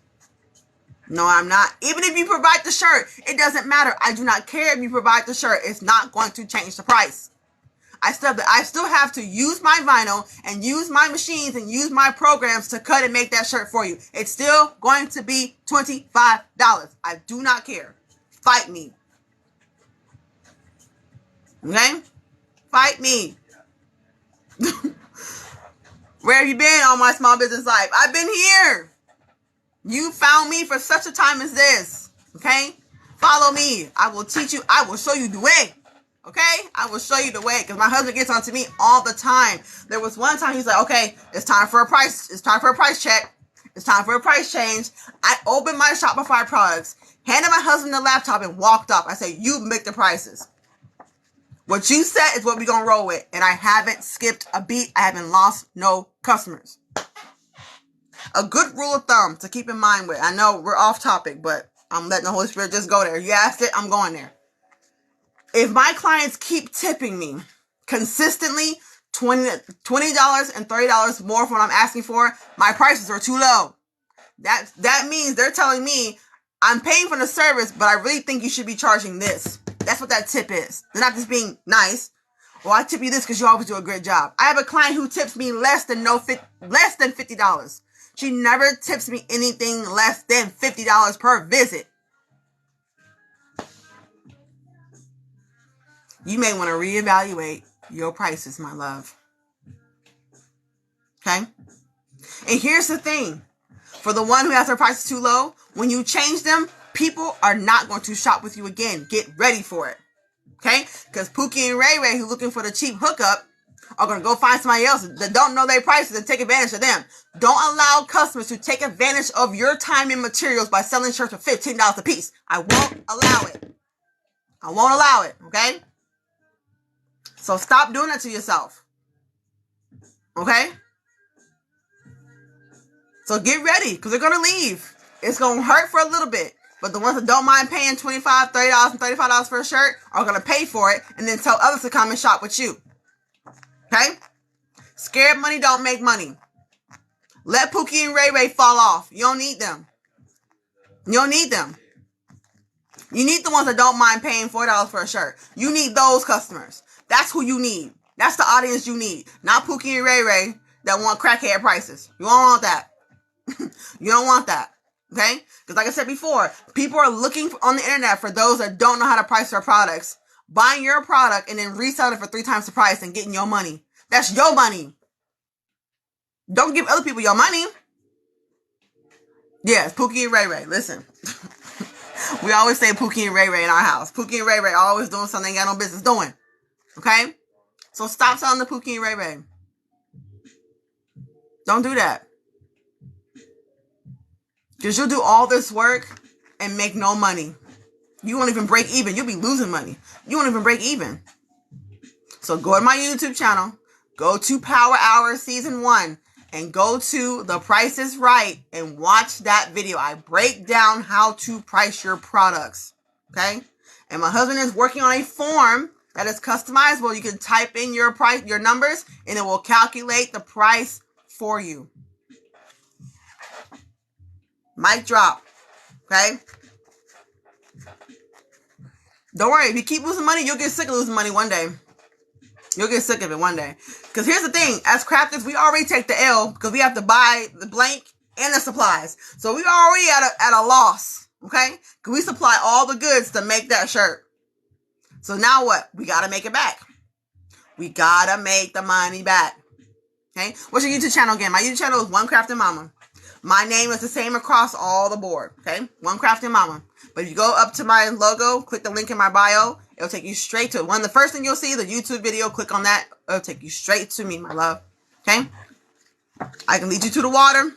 No, I'm not. Even if you provide the shirt, it doesn't matter. I do not care if you provide the shirt. It's not going to change the price. I still have to use my vinyl and use my machines and use my programs to cut and make that shirt for you. It's still going to be $25. I do not care. Fight me. Okay? Fight me. Where have you been all my small business life? I've been here. You found me for such a time as this. Okay? Follow me. I will teach you. I will show you the way. Okay? I will show you the way. Because my husband gets on to me all the time. There was one time he's like, okay, it's time for a price. It's time for a price check. It's time for a price change. I opened my Shopify products, handed my husband the laptop, and walked off. I said, you make the prices. What you said is what we're going to roll with. And I haven't skipped a beat. I haven't lost no customers. A good rule of thumb to keep in mind with. I know we're off topic, but I'm letting the Holy Spirit just go there. You asked it, I'm going there. If my clients keep tipping me consistently $20 and $30 more for what I'm asking for, my prices are too low. That means they're telling me I'm paying for the service, but I really think you should be charging this. That's what that tip is. They're not just being nice. Well, I tip you this because you always do a great job. I have a client who tips me less than $50. She never tips me anything less than $50 per visit. You may want to reevaluate your prices, my love. Okay? And here's the thing. For the one who has their prices too low, when you change them, people are not going to shop with you again. Get ready for it. Okay? Because Pookie and Ray Ray, who are looking for the cheap hookup, are going to go find somebody else that don't know their prices and take advantage of them. Don't allow customers to take advantage of your time and materials by selling shirts for $15 a piece. I won't allow it. I won't allow it. Okay? So stop doing that to yourself. Okay? So get ready because they're going to leave. It's going to hurt for a little bit. But the ones that don't mind paying $25, $30, and $35 for a shirt are going to pay for it and then tell others to come and shop with you. Okay? Scared money don't make money. Let Pookie and Ray Ray fall off. You don't need them. You don't need them. You need the ones that don't mind paying $4 for a shirt. You need those customers. That's who you need. That's the audience you need. Not Pookie and Ray Ray that want crackhead prices. You don't want that. You don't want that. Okay? Because like I said before, people are looking on the internet for those that don't know how to price their products, buying your product and then reselling it for 3 times the price and getting your money. That's your money. Don't give other people your money. Yes, Pookie and Ray Ray. Listen. We always say Pookie and Ray Ray in our house. Pookie and Ray Ray always doing something they ain't got no business doing. Okay? So stop selling the Pookie and Ray Ray. Don't do that. Because you'll do all this work and make no money. You won't even break even. You'll be losing money. You won't even break even. So go to my YouTube channel. Go to Power Hour Season 1. And go to The Price is Right and watch that video. I break down how to price your products. Okay? And my husband is working on a form that is customizable. You can type in your price, your numbers, and it will calculate the price for you. Mic drop. Okay? Don't worry. If you keep losing money, you'll get sick of losing money one day. You'll get sick of it one day. Because here's the thing. As crafters, we already take the L because we have to buy the blank and the supplies. So we already at a loss. Okay? Because we supply all the goods to make that shirt. So now what? We got to make it back. We got to make the money back. Okay? What's your YouTube channel again? My YouTube channel is One Crafting Mama. My name is the same across all the board. Okay? One Crafting Mama. But if you go up to my logo, click the link in my bio, it'll take you straight to it. One of the first thing you'll see, the YouTube video, click on that. It'll take you straight to me, my love. Okay? I can lead you to the water,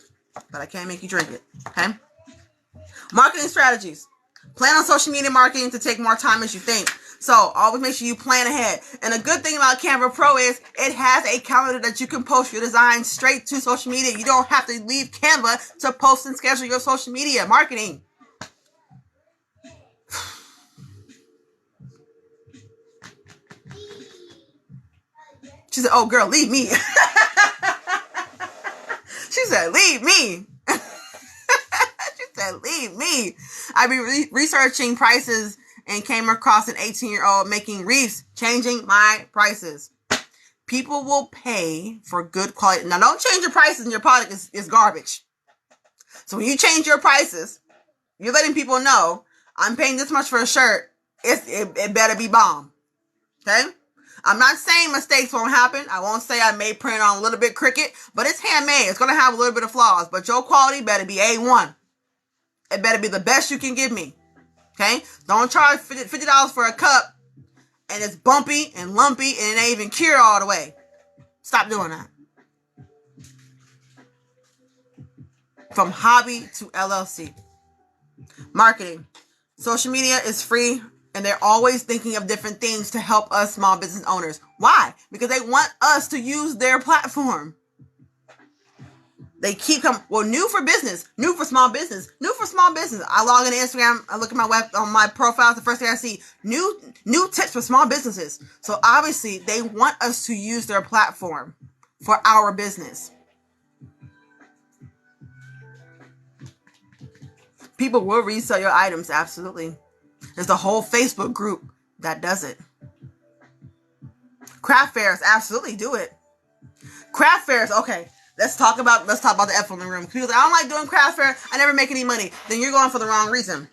but I can't make you drink it. Okay? Marketing strategies. Plan on social media marketing to take more time as you think. So always make sure you plan ahead. And the good thing about Canva Pro is it has a calendar that you can post your design straight to social media. You don't have to leave Canva to post and schedule your social media marketing. She said, oh, girl, leave me. She said, leave me. She said, leave me. I be researching prices and came across an 18-year-old making wreaths, changing my prices. People will pay for good quality. Now, don't change your prices and your product is garbage. So when you change your prices, you're letting people know, I'm paying this much for a shirt. It better be bomb. Okay? I'm not saying mistakes won't happen. I won't say I may print on a little bit crooked, but it's handmade. It's going to have a little bit of flaws, but your quality better be A1. It better be the best you can give me. Okay? Don't charge $50 for a cup and it's bumpy and lumpy and it ain't even cured all the way. Stop doing that. From hobby to LLC. Marketing. Social media is free. And they're always thinking of different things to help us small business owners. Why? Because they want us to use their platform. They keep coming. Well, new for business, new for small business, new for small business. I log into Instagram. I look at my web on my profile. The first thing I see, new tips for small businesses. So obviously they want us to use their platform for our business. People will resell your items. Absolutely. There's a whole Facebook group that does it. Craft fairs absolutely do it. Craft fairs, okay. Let's talk about the F in the room. People say, I don't like doing craft fair. I never make any money. Then you're going for the wrong reason.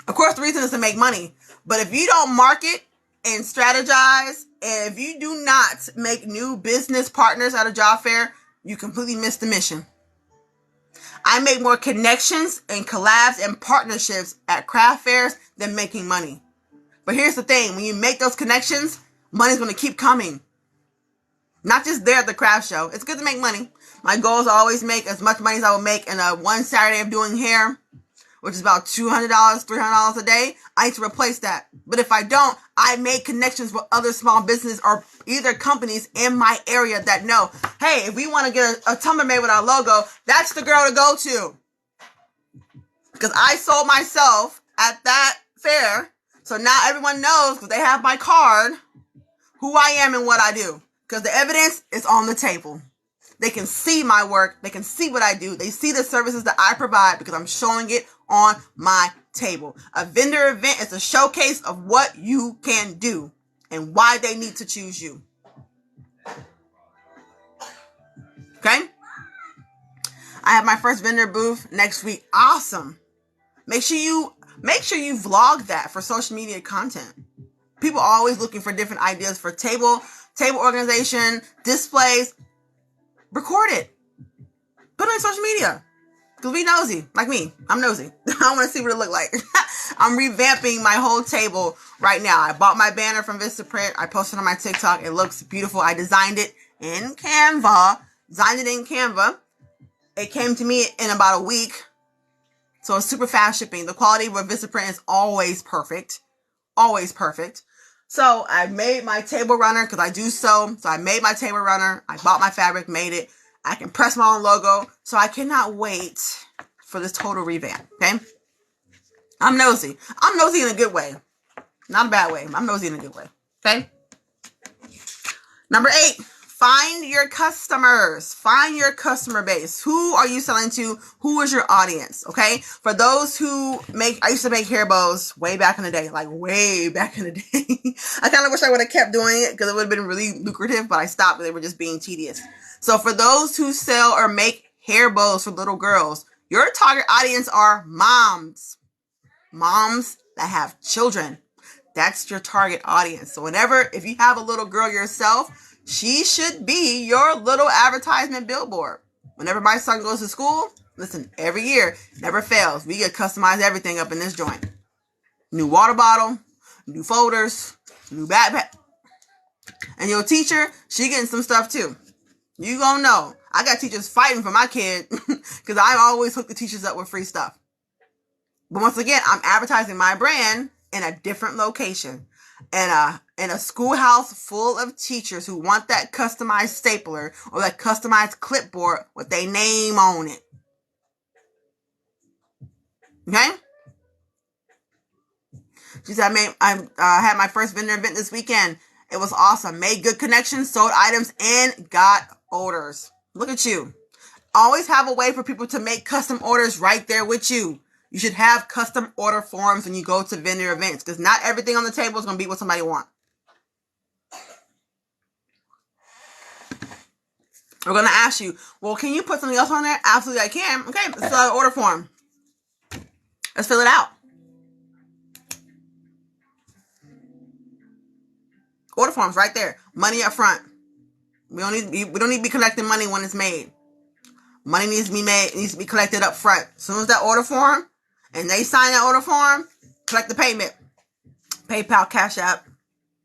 Of course, the reason is to make money. But if you don't market and strategize, and if you do not make new business partners at a job fair, you completely miss the mission. I make more connections and collabs and partnerships at craft fairs than making money. But here's the thing. When you make those connections, money's going to keep coming. Not just there at the craft show. It's good to make money. My goal is to always make as much money as I would make in one Saturday of doing hair, which is about $200, $300 a day. I need to replace that. But if I don't, I make connections with other small business or either companies in my area that know, hey, if we want to get a tumbler made with our logo, that's the girl to go to. Because I sold myself at that fair. So now everyone knows, because they have my card, who I am and what I do. Because the evidence is on the table. They can see my work. They can see what I do. They see the services that I provide because I'm showing it on my table. A vendor event is a showcase of what you can do. and why they need to choose you. Okay? I have my first vendor booth next week. Awesome. Make sure you vlog that for social media content. People are always looking for different ideas for table organization, displays. Record it. Put it on social media. Because we nosy. Like me. I'm nosy. I want to see what it look like. I'm revamping my whole table right now. I bought my banner from Vistaprint. I posted on my TikTok. It looks beautiful. I designed it in Canva. It came to me in about a week. So it's super fast shipping. The quality with Vistaprint is always perfect. Always perfect. So I made my table runner because I do sew. So I made my table runner. I bought my fabric, made it. I can press my own logo. So I cannot wait for this total revamp. Okay. I'm nosy. I'm nosy in a good way. Not a bad way. I'm nosy in a good way. Okay. Number 8, find your customers. Find your customer base. Who are you selling to? Who is your audience? Okay. For those who I used to make hair bows way back in the day, like way back in the day. I kind of wish I would have kept doing it because it would have been really lucrative, but I stopped. They were just being tedious. So for those who sell or make hair bows for little girls, your target audience are moms. Moms that have children. That's your target audience. So if you have a little girl yourself, she should be your little advertisement billboard. Whenever my son goes to school, listen, every year, never fails. We get customized everything up in this joint. New water bottle, new folders, new backpack. And your teacher, she getting some stuff too. You gonna know. I got teachers fighting for my kid because I always hook the teachers up with free stuff. But once again, I'm advertising my brand in a different location. In a schoolhouse full of teachers who want that customized stapler or that customized clipboard with their name on it. Okay? She said, I had my first vendor event this weekend. It was awesome. Made good connections, sold items, and got orders. Look at you. Always have a way for people to make custom orders right there with you. You should have custom order forms when you go to vendor events because not everything on the table is going to be what somebody wants. We're going to ask you, well, can you put something else on there? Absolutely, I can. Okay, let's fill out an order form. Let's fill it out. Order forms right there. Money up front. We don't need to be collecting money when it's made. Money needs to be collected up front. As soon as that order form, and they sign that order form, collect the payment. PayPal, Cash App,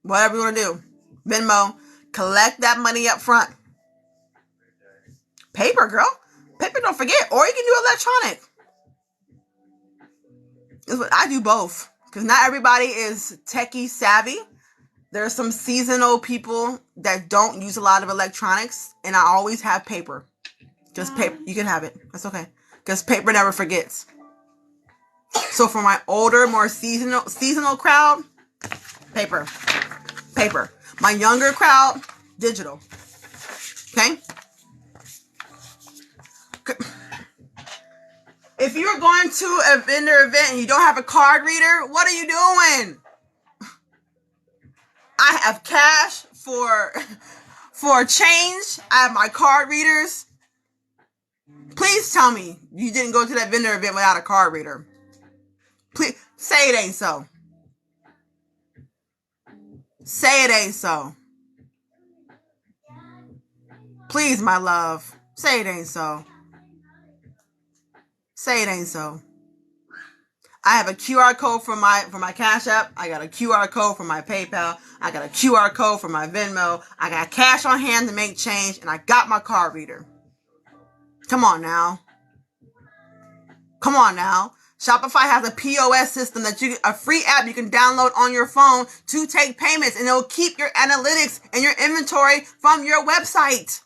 whatever you want to do. Venmo, collect that money up front. Paper, girl. Paper, don't forget. Or you can do electronic. I do both. Because not everybody is techie savvy. There are some seasonal people that don't use a lot of electronics. And I always have paper. Just paper. You can have it. That's okay. Because paper never forgets. So for my older, more seasonal crowd, paper. My younger crowd, digital. Okay? If you're going to a vendor event and you don't have a card reader, what are you doing? I have cash for change. I have my card readers. Please tell me you didn't go to that vendor event without a card reader. Please say it ain't so. Say it ain't so. Please, my love, say it ain't so. Say it ain't so. I have a QR code for my Cash App. I got a QR code for my PayPal. I got a QR code for my Venmo. I got cash on hand to make change, and I got my card reader. Come on now. Shopify has a POS system a free app you can download on your phone to take payments, and it'll keep your analytics and your inventory from your website.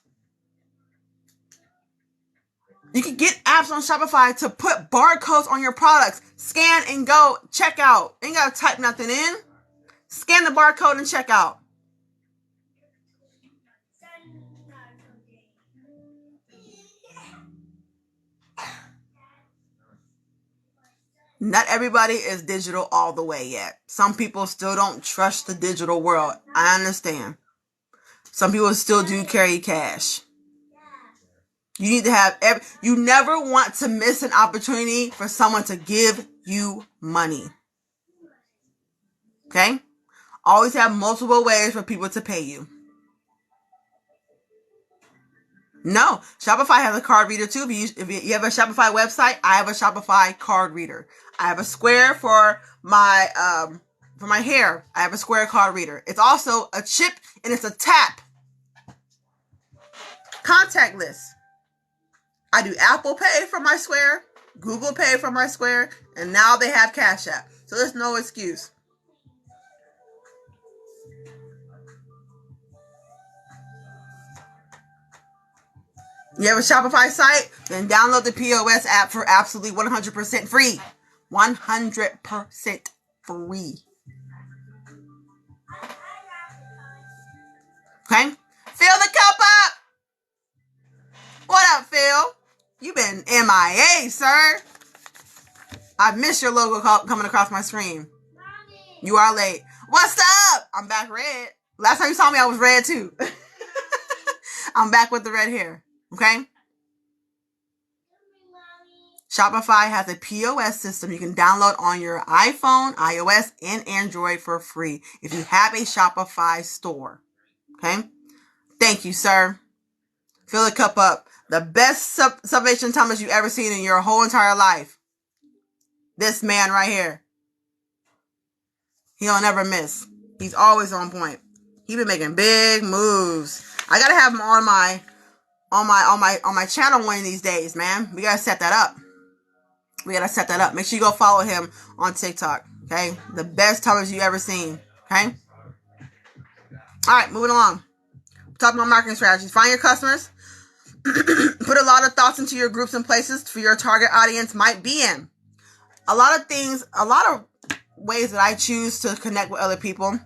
You can get apps on Shopify to put barcodes on your products. Scan and go. Check out. Ain't got to type nothing in. Scan the barcode and check out. Not everybody is digital all the way yet. Some people still don't trust the digital world. I understand. Some people still do carry cash. You need to have you never want to miss an opportunity for someone to give you money. Okay? Always have multiple ways for people to pay you. No, Shopify has a card reader too. If you have a Shopify website, I have a Shopify card reader. I have a Square for my hair. I have a Square card reader. It's also a chip and it's a tap. Contactless. I do Apple Pay for my Square, Google Pay for my Square, and now they have Cash App. So there's no excuse. You have a Shopify site? Then download the POS app for absolutely 100% free. 100% free. Okay? Fill the cup up! What up, Phil? You been MIA, sir. I missed your logo coming across my screen. You are late. What's up? I'm back red. Last time you saw me, I was red too. I'm back with the red hair. Okay? Shopify has a POS system you can download on your iPhone, iOS, and Android for free if you have a Shopify store. Okay? Thank you, sir. Fill the cup up. The best Salvation tumblers you've ever seen in your whole entire life. This man right here. He'll never miss. He's always on point. He been making big moves. I gotta have him on my channel one of these days, man. We gotta set that up. Make sure you go follow him on TikTok. Okay? The best tumblers you ever seen. Okay? Alright, moving along. Talking about marketing strategies. Find your customers. Put a lot of thoughts into your groups and places for your target audience might be in. A lot of ways that I choose to connect with other people.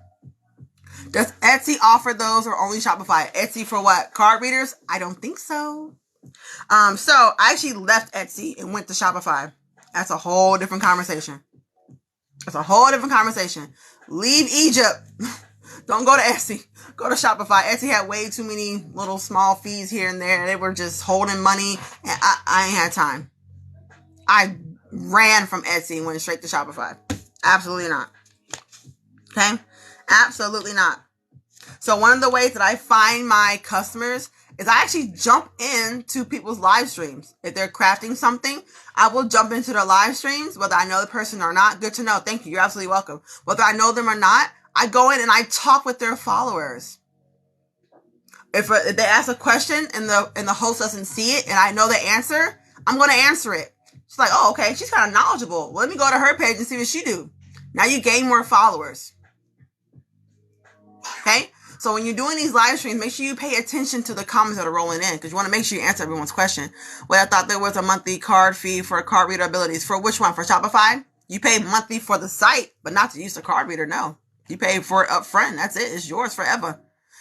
Does Etsy offer those or only Shopify? Etsy for what? Card readers? I don't think so. So I actually left Etsy and went to Shopify. That's a whole different conversation. Leave Egypt. Don't go to Etsy. Go to Shopify. Etsy had way too many little small fees here and there. They were just holding money, and I ain't had time. I ran from Etsy and went straight to Shopify. Absolutely not. Okay? Absolutely not. So one of the ways that I find my customers is I actually jump into people's live streams. If they're crafting something, I will jump into their live streams, whether I know the person or not. Good to know. Thank you. You're absolutely welcome. Whether I know them or not, I go in and I talk with their followers. If they ask a question and the host doesn't see it and I know the answer, I'm going to answer it. She's like, oh, okay, she's kind of knowledgeable. Well, let me go to her page and see what she do. Now you gain more followers. Okay? So when you're doing these live streams, make sure you pay attention to the comments that are rolling in because you want to make sure you answer everyone's question. Well, I thought there was a monthly card fee for card reader abilities. For which one? For Shopify? You pay monthly for the site, but not to use the card reader, no. You pay for it up front. That's it. It's yours forever.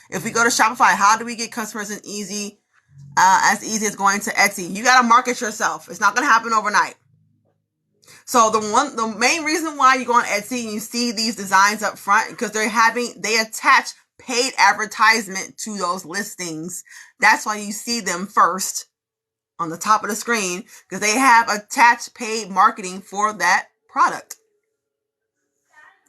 If we go to Shopify, how do we get customers as easy as going to Etsy? You got to market yourself. It's not going to happen overnight. So the main reason why you go on Etsy and you see these designs up front, because they attach paid advertisement to those listings. That's why you see them first on the top of the screen, because they have attached paid marketing for that product.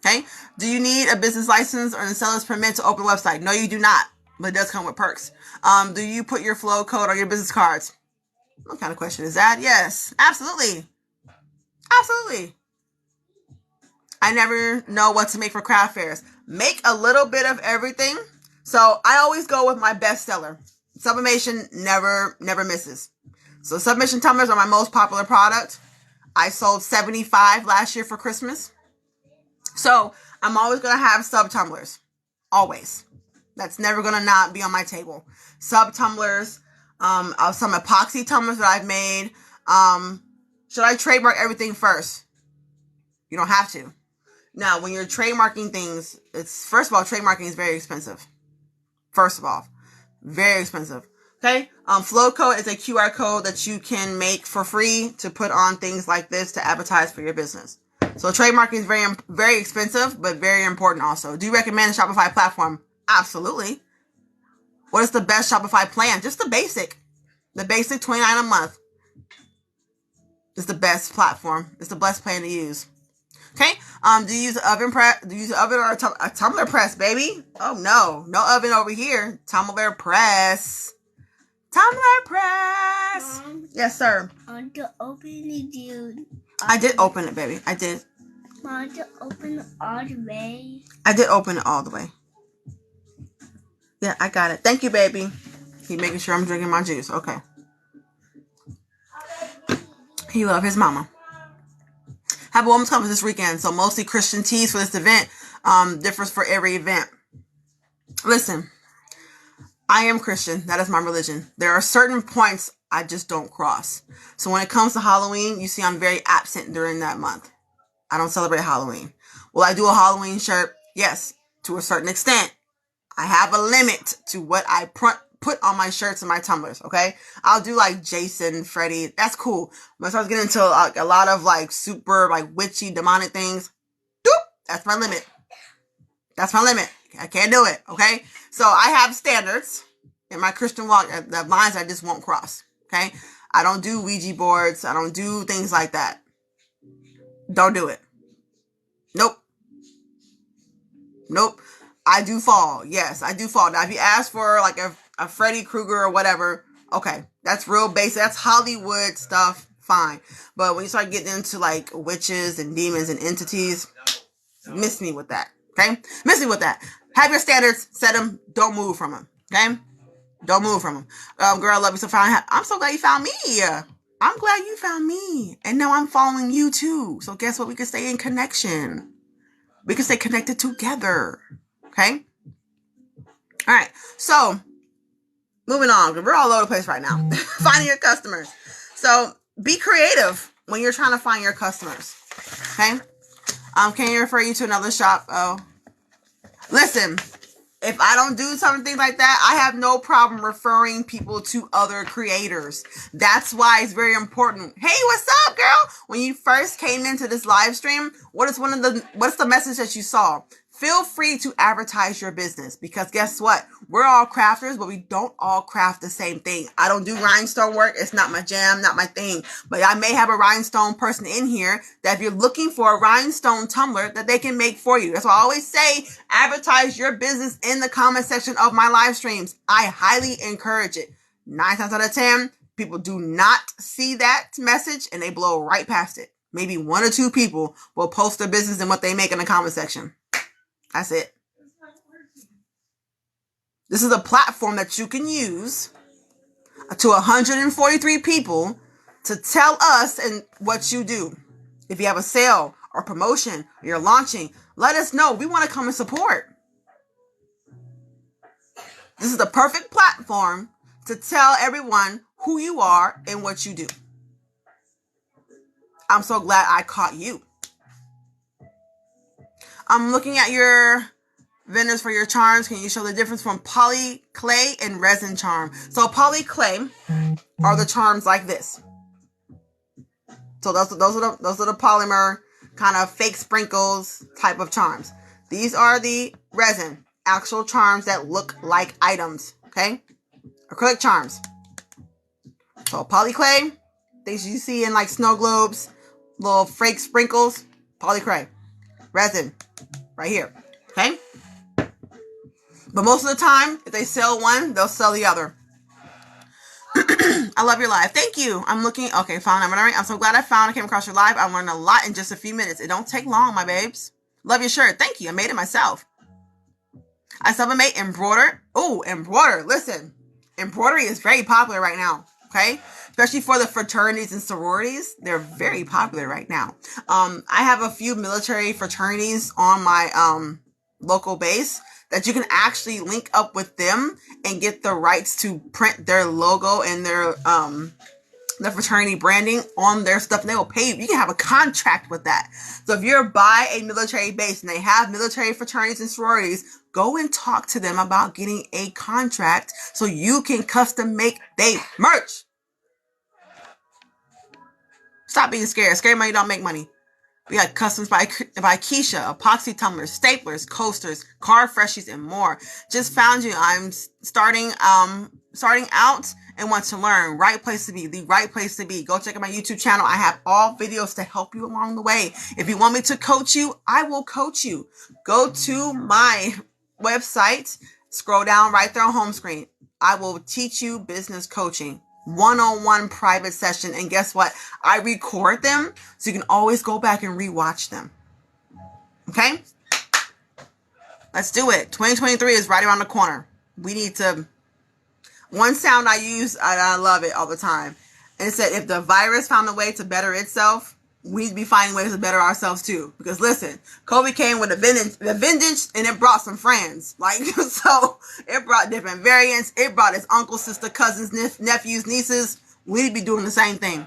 Okay. Do you need a business license or a seller's permit to open a website? No, you do not, but it does come with perks. Do you put your flow code on your business cards? What kind of question is that? Yes, absolutely. Absolutely. I never know what to make for craft fairs. Make a little bit of everything. So I always go with my best seller. Sublimation never misses. So sublimation tumblers are my most popular product. I sold 75 last year for Christmas. So I'm always going to have sub tumblers. Always. That's never going to not be on my table. Sub tumblers, some epoxy tumblers that I've made. Should I trademark everything first? You don't have to. Now, when you're trademarking things, first of all, trademarking is very expensive. First of all, very expensive. Okay. Flow code is a QR code that you can make for free to put on things like this to advertise for your business. So trademarking is very, very expensive, but very important also. Do you recommend a Shopify platform? Absolutely. What is the best Shopify plan? Just the basic. The basic $29 a month is the best platform. It's the best plan to use. Okay. Do you use an oven press? Do you use an oven or a tumbler press, baby? Oh no, no oven over here. Tumbler press. Tumbler press. Mom, yes, sir. on the opening, dude. I did open it, baby. I did. Want to open all the way? I did open it all the way. Yeah, I got it. Thank you, baby. Keep making sure I'm drinking my juice. Okay. He love his mama. Have a woman's conference this weekend, so mostly Christian teas for this event. Differs for every event. Listen, I am Christian. That is my religion. There are certain points I just don't cross. So when it comes to Halloween, you see I'm very absent during that month. I don't celebrate Halloween. Will I do a Halloween shirt? Yes, to a certain extent. I have a limit to what I put on my shirts and my tumblers, okay? I'll do like Jason, Freddy. That's cool. But if I was getting into like a lot of like super like witchy, demonic things, doop, that's my limit. That's my limit. I can't do it, okay? So I have standards in my Christian walk, the lines I just won't cross, okay? I don't do Ouija boards. I don't do things like that. Don't do it. Nope. Nope. I do fall. Yes, I do fall. Now, if you ask for like a Freddy Krueger or whatever, okay, that's real basic. That's Hollywood stuff. Fine. But when you start getting into like witches and demons and entities, miss me with that. Okay? Miss me with that. Have your standards, set them, don't move from them. Okay? Don't move from them. Girl, I love you so fine. I'm so glad you found me. I'm glad you found me. And now I'm following you too. So guess what? We can stay in connection. We can stay connected together. Okay? All right. So, moving on. We're all over the place right now. Finding your customers. So, be creative when you're trying to find your customers. Okay? Can you refer you to another shop? Oh. Listen. If I don't do something like that, I have no problem referring people to other creators. That's why it's very important. Hey, what's up, girl? When you first came into this live stream, what's the message that you saw? Feel free to advertise your business because guess what? We're all crafters, but we don't all craft the same thing. I don't do rhinestone work. It's not my jam, not my thing. But I may have a rhinestone person in here that if you're looking for a rhinestone tumbler that they can make for you. That's why I always say advertise your business in the comment section of my live streams. I highly encourage it. 9 times out of 10, people do not see that message and they blow right past it. Maybe 1 or 2 people will post their business and what they make in the comment section. That's it. This is a platform that you can use to 143 people to tell us and what you do. If you have a sale or promotion or you're launching, let us know. We want to come and support. This is the perfect platform to tell everyone who you are and what you do. I'm so glad I caught you. I'm looking at your vendors for your charms. Can you show the difference from poly clay and resin charm? So poly clay are the charms like this. So those are the polymer kind of fake sprinkles type of charms. These are the resin, actual charms that look like items. Okay, acrylic charms. So poly clay, things you see in like snow globes, little fake sprinkles. Poly clay, resin. Right here, okay? But most of the time, if they sell one, they'll sell the other. I love your live. Thank you. I'm looking. Okay, found number 9. I'm so glad I came across your live. I learned a lot in just a few minutes. It don't take long, my babes. Love your shirt. Thank you. I made it myself. I sublimate embroider. Oh, embroider. Listen, embroidery is very popular right now, okay? Especially for the fraternities and sororities. They're very popular right now. I have a few military fraternities on my local base that you can actually link up with them and get the rights to print their logo and their fraternity branding on their stuff, and they will pay you. You can have a contract with that. So if you're by a military base and they have military fraternities and sororities, Go and talk to them about getting a contract so you can custom make their merch. Stop being scared. Scary money don't make money. We got customs by Keisha, epoxy tumblers, staplers, coasters, car freshies, and more. Just found you. I'm starting out and want to learn. Right place to be. The right place to be. Go check out my YouTube channel. I have all videos to help you along the way. If you want me to coach you, I will coach you. Go to my website. Scroll down right there on home screen. I will teach you business coaching. One-on-one private session. And guess what? I record them so you can always go back and rewatch them. Okay? Let's do it. 2023 is right around the corner. We need to... One sound I use, and I love it all the time. And it said, if the virus found a way to better itself, we'd be finding ways to better ourselves too. Because listen, COVID came with a vengeance, and it brought some friends. Like, so it brought different variants. It brought its uncle, sister, cousins, nephews, nieces. We'd be doing the same thing.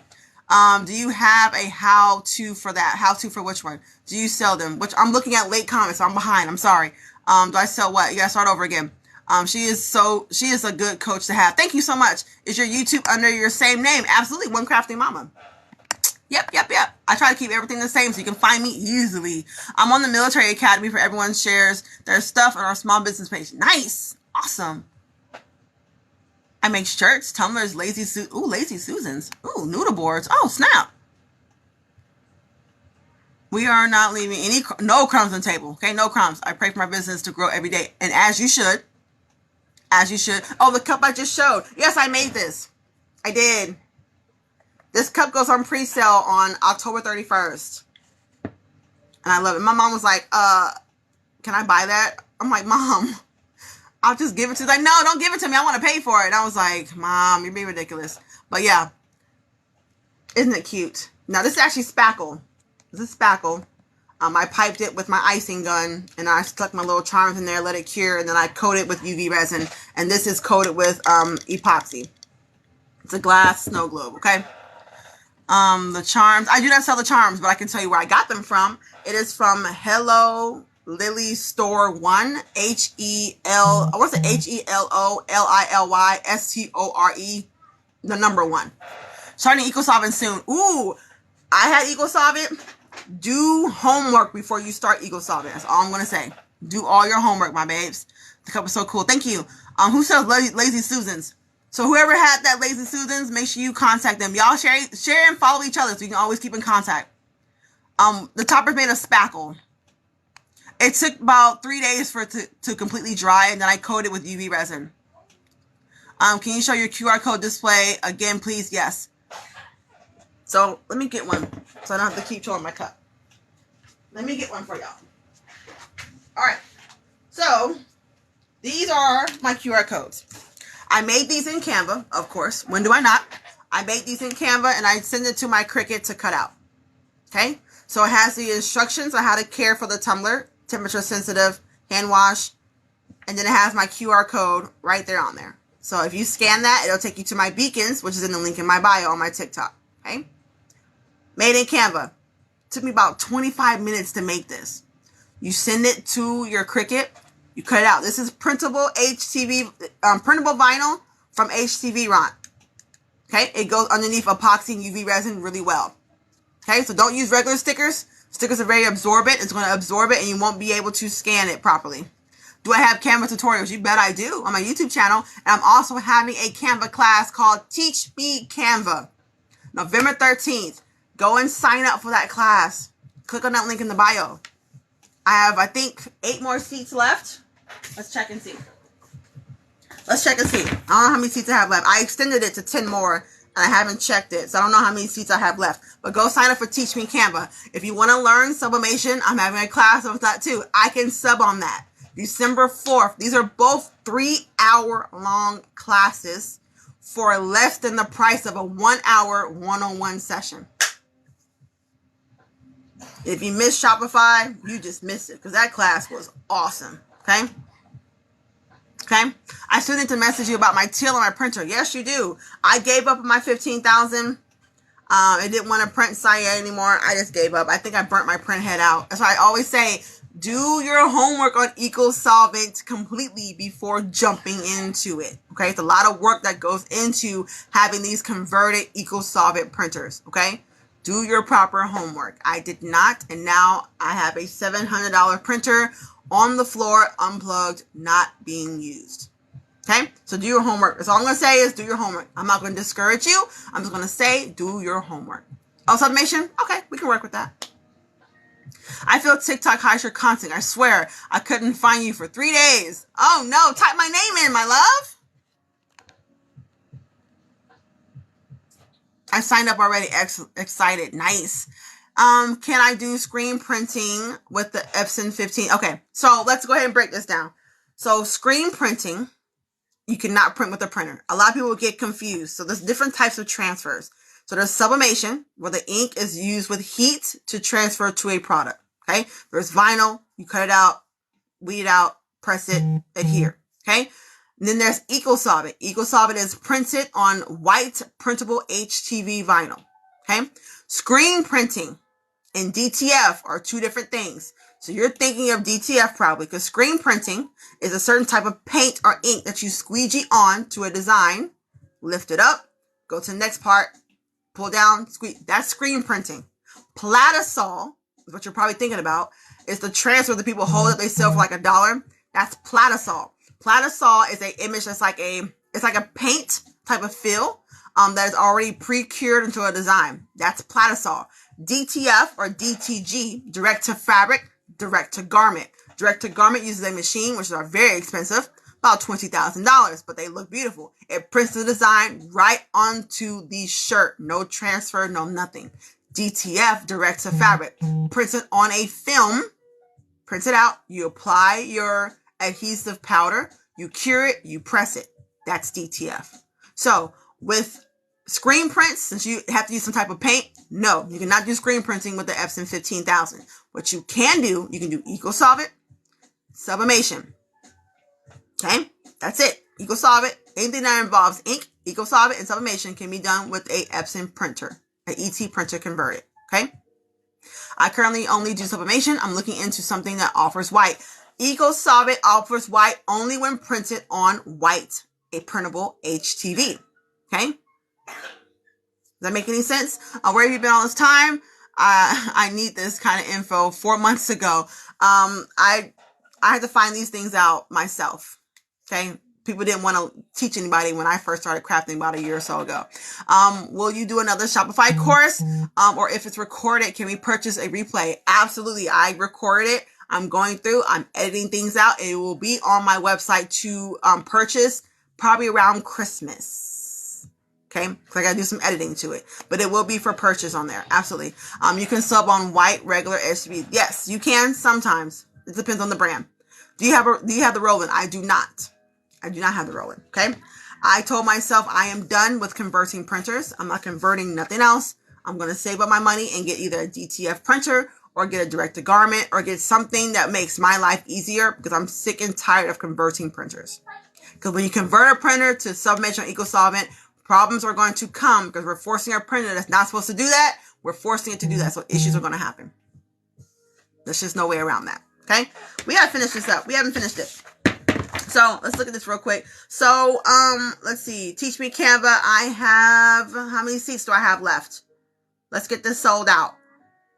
Do you have a how-to for that? How-to for which one? Do you sell them? Which I'm looking at late comments. So I'm behind. I'm sorry. Do I sell what? You gotta start over again. She is a good coach to have. Thank you so much. Is your YouTube under your same name? Absolutely. One Crafty Mama. Yep. I try to keep everything the same so you can find me easily. I'm on the Military Academy for everyone shares their stuff on our small business page. Nice. Awesome. I make shirts, tumblers, lazy Susans. Ooh, noodle boards. Oh, snap. We are not leaving no crumbs on the table. Okay, no crumbs. I pray for my business to grow every day. And as you should. As you should. Oh, the cup I just showed. Yes, I made this. I did. This cup goes on pre-sale on October 31st. And I love it. My mom was like, can I buy that? I'm like, Mom, I'll just give it to you. Like, no, don't give it to me. I want to pay for it. And I was like, Mom, you're being ridiculous. But yeah. Isn't it cute? Now, this is actually spackle. This is spackle. I piped it with my icing gun. And I stuck my little charms in there, let it cure. And then I coat it with UV resin. And this is coated with epoxy. It's a glass snow globe, okay? The charms. I do not sell the charms, but I can tell you where I got them from. It is from Hello Lily Store 1. H-E-L... I want to say H-E-L-O-L-I-L-Y-S-T-O-R-E. The number 1. Starting EcoSolvent soon. Ooh, I had EcoSolvent. Do homework before you start EcoSolvent. That's all I'm going to say. Do all your homework, my babes. The cup is so cool. Thank you. Who sells Lazy Susans? So whoever had that Lazy Susans, make sure you contact them. Y'all share and follow each other so you can always keep in contact. The topper's made of spackle. It took about 3 days for it to completely dry, and then I coated it with UV resin. Can you show your QR code display again, please? Yes. So let me get one so I don't have to keep showing my cup. Let me get one for y'all. All right. So these are my QR codes. I made these in Canva, of course. When do I not? I made these in Canva and I send it to my Cricut to cut out. Okay? So it has the instructions on how to care for the tumbler, temperature sensitive, hand wash, and then it has my QR code right there on there. So if you scan that, it'll take you to my beacons, which is in the link in my bio on my TikTok. Okay? Made in Canva. Took me about 25 minutes to make this. You send it to your Cricut. You cut it out. This is printable printable vinyl from HTV Ron. Okay, it goes underneath epoxy and UV resin really well. Okay, so don't use regular stickers. Stickers are very absorbent. It's going to absorb it and you won't be able to scan it properly. Do I have Canva tutorials? You bet I do on my YouTube channel. And I'm also having a Canva class called Teach Me Canva. November 13th. Go and sign up for that class. Click on that link in the bio. I have, I think, 8 more seats left. Let's check and see. I don't know how many seats I have left. I extended it to 10 more, and I haven't checked it. So I don't know how many seats I have left. But go sign up for Teach Me Canva. If you want to learn sublimation, I'm having a class of that too. I can sub on that. December 4th. These are both 3-hour-long classes for less than the price of a 1-hour one-on-one session. If you miss Shopify, you just missed it because that class was awesome. Okay? Okay? I still need to message you about my till on my printer. Yes, you do. I gave up on my 15,000. I didn't want to print Cyan anymore. I just gave up. I think I burnt my print head out. That's why I always say, Do your homework on EcoSolvent completely before jumping into it. Okay, it's a lot of work that goes into having these converted EcoSolvent printers. Okay, do your proper homework. I did not, and now I have a $700 printer on the floor, unplugged, not being used. Okay, so do your homework. That's all I'm going to say is do your homework. I'm not going to discourage you. I'm just going to say do your homework. Oh, sublimation? Okay, we can work with that. I feel TikTok hides your content. I swear, I couldn't find you for 3 days. Oh no, type my name in, my love. I signed up already. Excited. Nice. Can I do screen printing with the Epson 15? Okay, so let's go ahead and break this down. So screen printing, you cannot print with a printer. A lot of people get confused. So there's different types of transfers. So there's sublimation, where the ink is used with heat to transfer to a product. Okay. There's vinyl. You cut it out, weed it out, press it, adhere. Okay. And then there's EcoSolvent. EcoSolvent is printed on white printable HTV vinyl. Okay. Screen printing and DTF are two different things. So you're thinking of DTF probably, because screen printing is a certain type of paint or ink that you squeegee on to a design, lift it up, go to the next part, pull down, squeeze. That's screen printing. Platisol, what you're probably thinking about, is the transfer that people hold that they sell for like $1. That's Platisol. Platisol is an image that's like it's like a paint type of fill that is already pre-cured into a design. That's Platisol. DTF or DTG, direct to fabric, direct to garment. Direct to garment uses a machine, which are very expensive, about $20,000, but they look beautiful. It prints the design right onto the shirt. No transfer, no nothing. DTF, direct to fabric, prints it on a film, prints it out. You apply your adhesive powder, you cure it, you press it. That's DTF. So with screen prints, since you have to use some type of paint, no, you cannot do screen printing with the Epson 15,000. What you can do EcoSolvent, sublimation. Okay, that's it. EcoSolvent, anything that involves ink, EcoSolvent, and sublimation can be done with a Epson printer, an ET printer converted. Okay, I currently only do sublimation. I'm looking into something that offers white. EcoSolvent offers white only when printed on white, a printable HTV. Okay, does that make any sense? Where have you been all this time? I need this kind of info. 4 months ago, I had to find these things out myself. Okay. People didn't want to teach anybody when I first started crafting about a year or so ago. Will you do another Shopify course? Or if it's recorded, can we purchase a replay? Absolutely. I recorded it. I'm going through, I'm editing things out. It will be on my website to purchase probably around Christmas. Okay. Cause I gotta do some editing to it, but it will be for purchase on there. Absolutely. You can sub on white, regular HTV. Yes, you can sometimes. It depends on the brand. Do you have the Roland? I do not. I do not have the Roland. Okay. I told myself I am done with converting printers. I'm not converting nothing else. I'm going to save up my money and get either a DTF printer or get a direct to garment or get something that makes my life easier, because I'm sick and tired of converting printers. Because when you convert a printer to sublimation or EcoSolvent, problems are going to come because we're forcing a printer that's not supposed to do that. We're forcing it to do that. So issues are going to happen. There's just no way around that. Okay. We got to finish this up. We haven't finished it. So let's look at this real quick. So, let's see. Teach Me Canva. I have, how many seats do I have left? Let's get this sold out.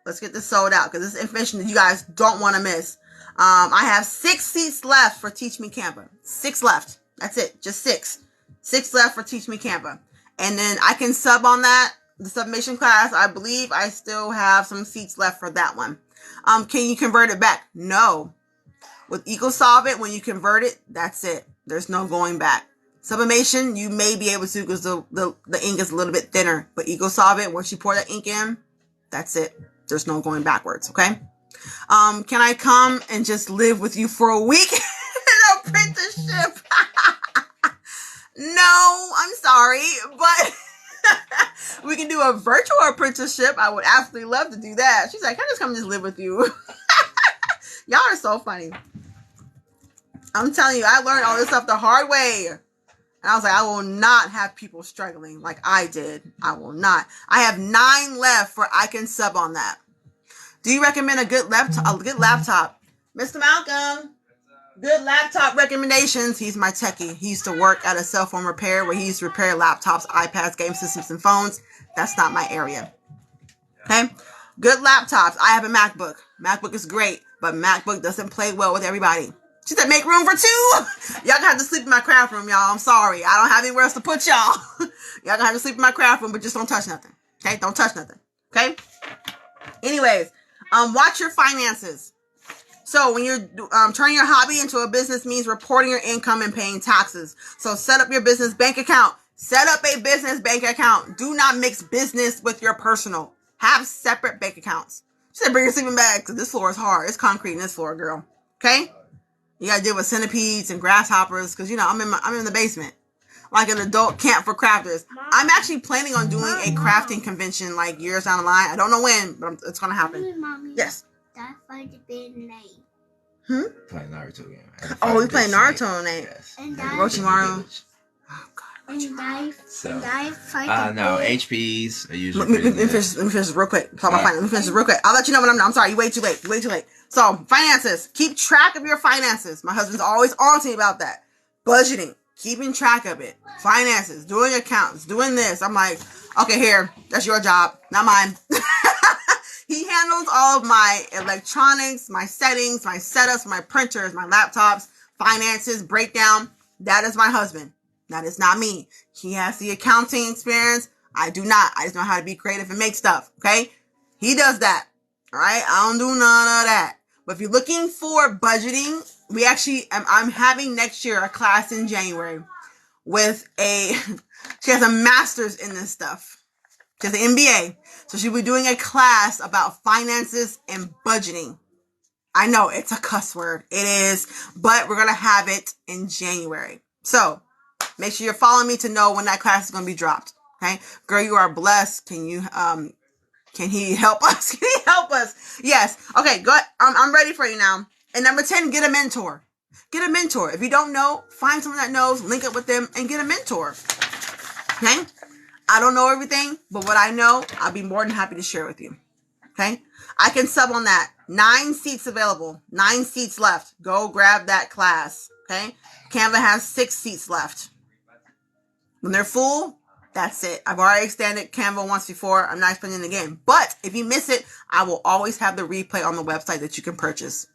Let's get this sold out, because this is information that you guys don't want to miss. I have 6 seats left for Teach Me Canva. 6 left. That's it. Just 6. 6 left for Teach Me Canva. And then I can sub on that. The submission class, I believe I still have some seats left for that one. Can you convert it back? No. With EcoSolvent, when you convert it, that's it. There's no going back. Sublimation, you may be able to, because the ink is a little bit thinner. But EcoSolvent, once you pour that ink in, that's it. There's no going backwards, okay? Can I come and just live with you for a week in an apprenticeship? No, I'm sorry, but we can do a virtual apprenticeship. I would absolutely love to do that. She's like, can I just come and just live with you? Y'all are so funny. I'm telling you, I learned all this stuff the hard way. And I was like, I will not have people struggling like I did. I will not. I have 9 left where I can sub on that. Do you recommend a good laptop? Mr. Malcolm. Good laptop recommendations. He's my techie. He used to work at a cell phone repair where he used to repair laptops, iPads, game systems, and phones. That's not my area. Okay? Good laptops. I have a MacBook. MacBook is great, but MacBook doesn't play well with everybody. She said, make room for two. Y'all gonna have to sleep in my craft room, y'all. I'm sorry. I don't have anywhere else to put y'all. Y'all gonna have to sleep in my craft room, but just don't touch nothing. Okay? Don't touch nothing. Okay? Anyways, watch your finances. So when you're turning your hobby into a business means reporting your income and paying taxes. So set up your business bank account. Set up a business bank account. Do not mix business with your personal. Have separate bank accounts. She said bring your sleeping bag because this floor is hard. It's concrete in this floor, girl. Okay? You gotta deal with centipedes and grasshoppers because, you know, I'm in the basement. Like an adult camp for crafters. Mom. I'm actually planning on doing a crafting convention like years down the line. I don't know when, but it's gonna happen. Mommy, Yes. that fight been late. Playing Naruto game. Oh, we playing Naruto on that. Yes. And Orochimaru. Oh God. No, HPs are usually Let me finish this real quick. Let me finish this real quick. I'll let you know when I'm sorry. You wait too late. You wait too late. So, finances. Keep track of your finances. My husband's always on to me about that. Budgeting. Keeping track of it. Finances. Doing accounts. Doing this. I'm like, okay, here. That's your job. Not mine. He handles all of my electronics, my settings, my setups, my printers, my laptops, finances, breakdown. That is my husband. That is not me. He has the accounting experience. I do not. I just know how to be creative and make stuff. Okay? He does that. All right? I don't do none of that. But if you're looking for budgeting, I'm having next year a class in January with she has a master's in this stuff. She has an MBA. So she'll be doing a class about finances and budgeting. I know it's a cuss word. It is, but we're going to have it in January. So make sure you're following me to know when that class is going to be dropped. Okay. Girl, you are blessed. Can he help us? Can he help us? Yes. Okay. Good. I'm ready for you now. And number 10, get a mentor. Get a mentor. If you don't know, find someone that knows, link up with them and get a mentor. Okay. I don't know everything, but what I know, I'll be more than happy to share with you. Okay? I can sub on that. 9 seats available. 9 seats left. Go grab that class. Okay? Canva has 6 seats left. When they're full, that's it. I've already extended Canva once before. I'm not explaining it again. But if you miss it, I will always have the replay on the website that you can purchase.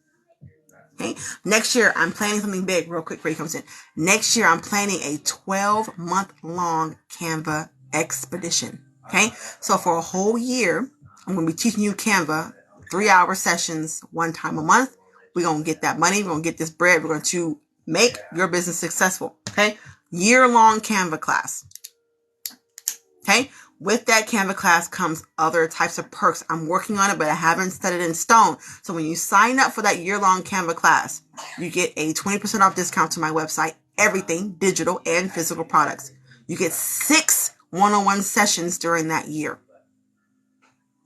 Okay? Next year, I'm planning something big. Real quick before he comes in. Next year, I'm planning a 12-month-long Canva expedition. Okay? So for a whole year, I'm going to be teaching you Canva, 3-hour sessions, 1 time a month. We're going to get that money. We're going to get this bread. We're going to make your business successful. Okay? Year-long Canva class. Okay? With that Canva class comes other types of perks. I'm working on it, but I haven't set it in stone. So when you sign up for that year-long Canva class, you get a 20% off discount to my website, everything, digital and physical products. You get 6 one-on-one sessions during that year.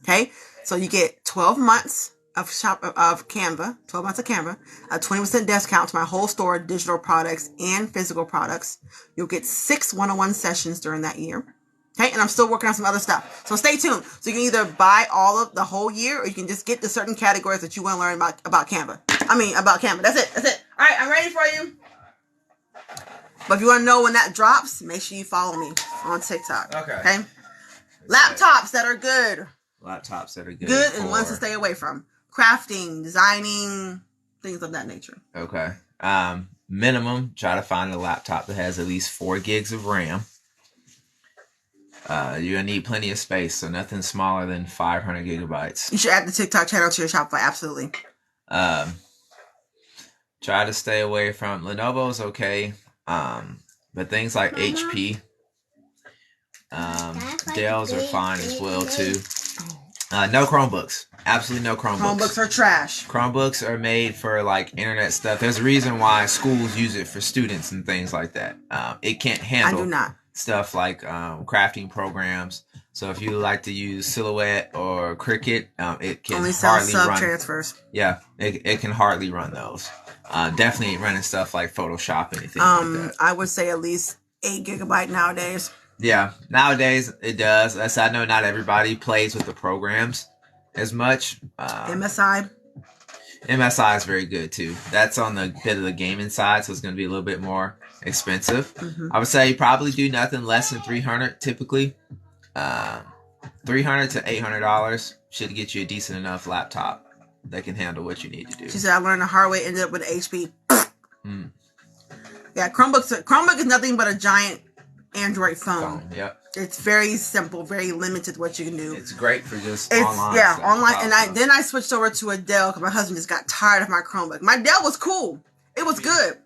Okay? So you get 12 months of Canva, 12 months of Canva, a 20% discount to my whole store, digital products and physical products. You'll get 6 one-on-one sessions during that year. Okay? And I'm still working on some other stuff. So stay tuned. So you can either buy all of the whole year or you can just get the certain categories that you want to learn about Canva. About Canva. That's it. All right, I'm ready for you. But if you want to know when that drops, make sure you follow me on TikTok. Okay? Laptops that are good. Good and ones to stay away from. Crafting, designing, things of that nature. Okay. Minimum, try to find a laptop that has at least 4 gigs of RAM. You're going to need plenty of space, so nothing smaller than 500 gigabytes. You should add the TikTok channel to your Shopify, absolutely. Try to stay away from Lenovo's okay. But things like HP, Dell's are fine as well too. No Chromebooks. Absolutely no Chromebooks. Chromebooks are trash. Chromebooks are made for like internet stuff. There's a reason why schools use it for students and things like that. It can't handle stuff like crafting programs. So if you like to use Silhouette or Cricut, it can only hardly sub run transfers. Yeah, it can hardly run those. Definitely running stuff like Photoshop, anything like that. I would say at least 8 gigabyte nowadays. Yeah, nowadays it does. As I know, not everybody plays with the programs as much. MSI. MSI is very good too. That's on the bit of the gaming side, so it's going to be a little bit more expensive. I would say you probably do nothing less than $300 typically. $300 to $800 should get you a decent enough laptop that can handle what you need to do. She said, I learned the hard way, ended up with an HP. Yeah, Chromebook is nothing but a giant Android phone. Yep. It's very simple, very limited what you can do. It's great for just online. Yeah, online. And then I switched over to a Dell because my husband just got tired of my Chromebook. My Dell was cool. It was good.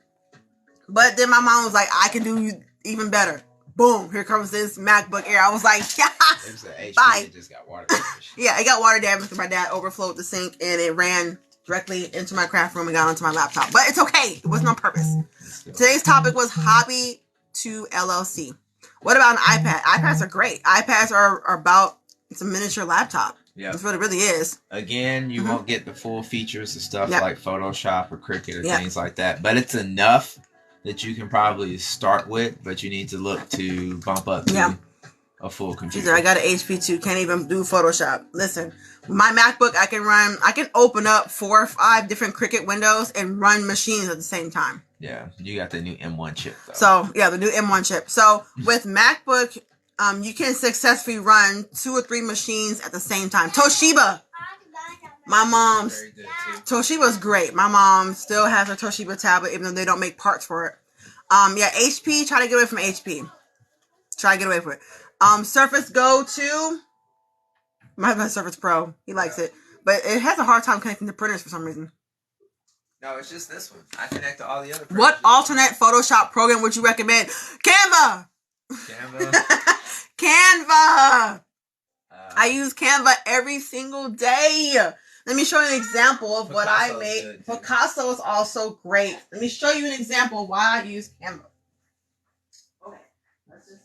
But then my mom was like, I can do even better. Boom, here comes this MacBook Air. I was like, yeah, it was an HP bye. It just got water damage. Yeah, it got water damage because my dad overflowed the sink and it ran directly into my craft room and got onto my laptop. But it's okay. It wasn't on purpose. Today's topic was hobby to LLC. What about an iPad? iPads are great. iPads are about, it's a miniature laptop. Yeah, that's what it really is. Again, you won't get the full features of stuff like Photoshop or Cricut or things like that. But it's enough that you can probably start with, but you need to look to bump up to a full computer. She said, I got an HP too. Can't even do Photoshop. Listen, my MacBook, I can open up 4 or 5 different Cricut windows and run machines at the same time. Yeah, you got the new M1 chip though. So, yeah, the new M1 chip. So, with MacBook, you can successfully run 2 or 3 machines at the same time. Toshiba. My mom's Toshiba's great. My mom still has her Toshiba tablet, even though they don't make parts for it. Yeah, HP. Try to get away from HP. Try to get away from it. Surface Go 2. My husband has Surface Pro. He likes it, but it has a hard time connecting to printers for some reason. No, it's just this one. I connect to all the other printers. What alternate Photoshop program would you recommend? Canva. Canva. I use Canva every single day. Let me show you an example of what I made. Picasso is also great. Let me show you an example of why I use Canva. Okay, let's just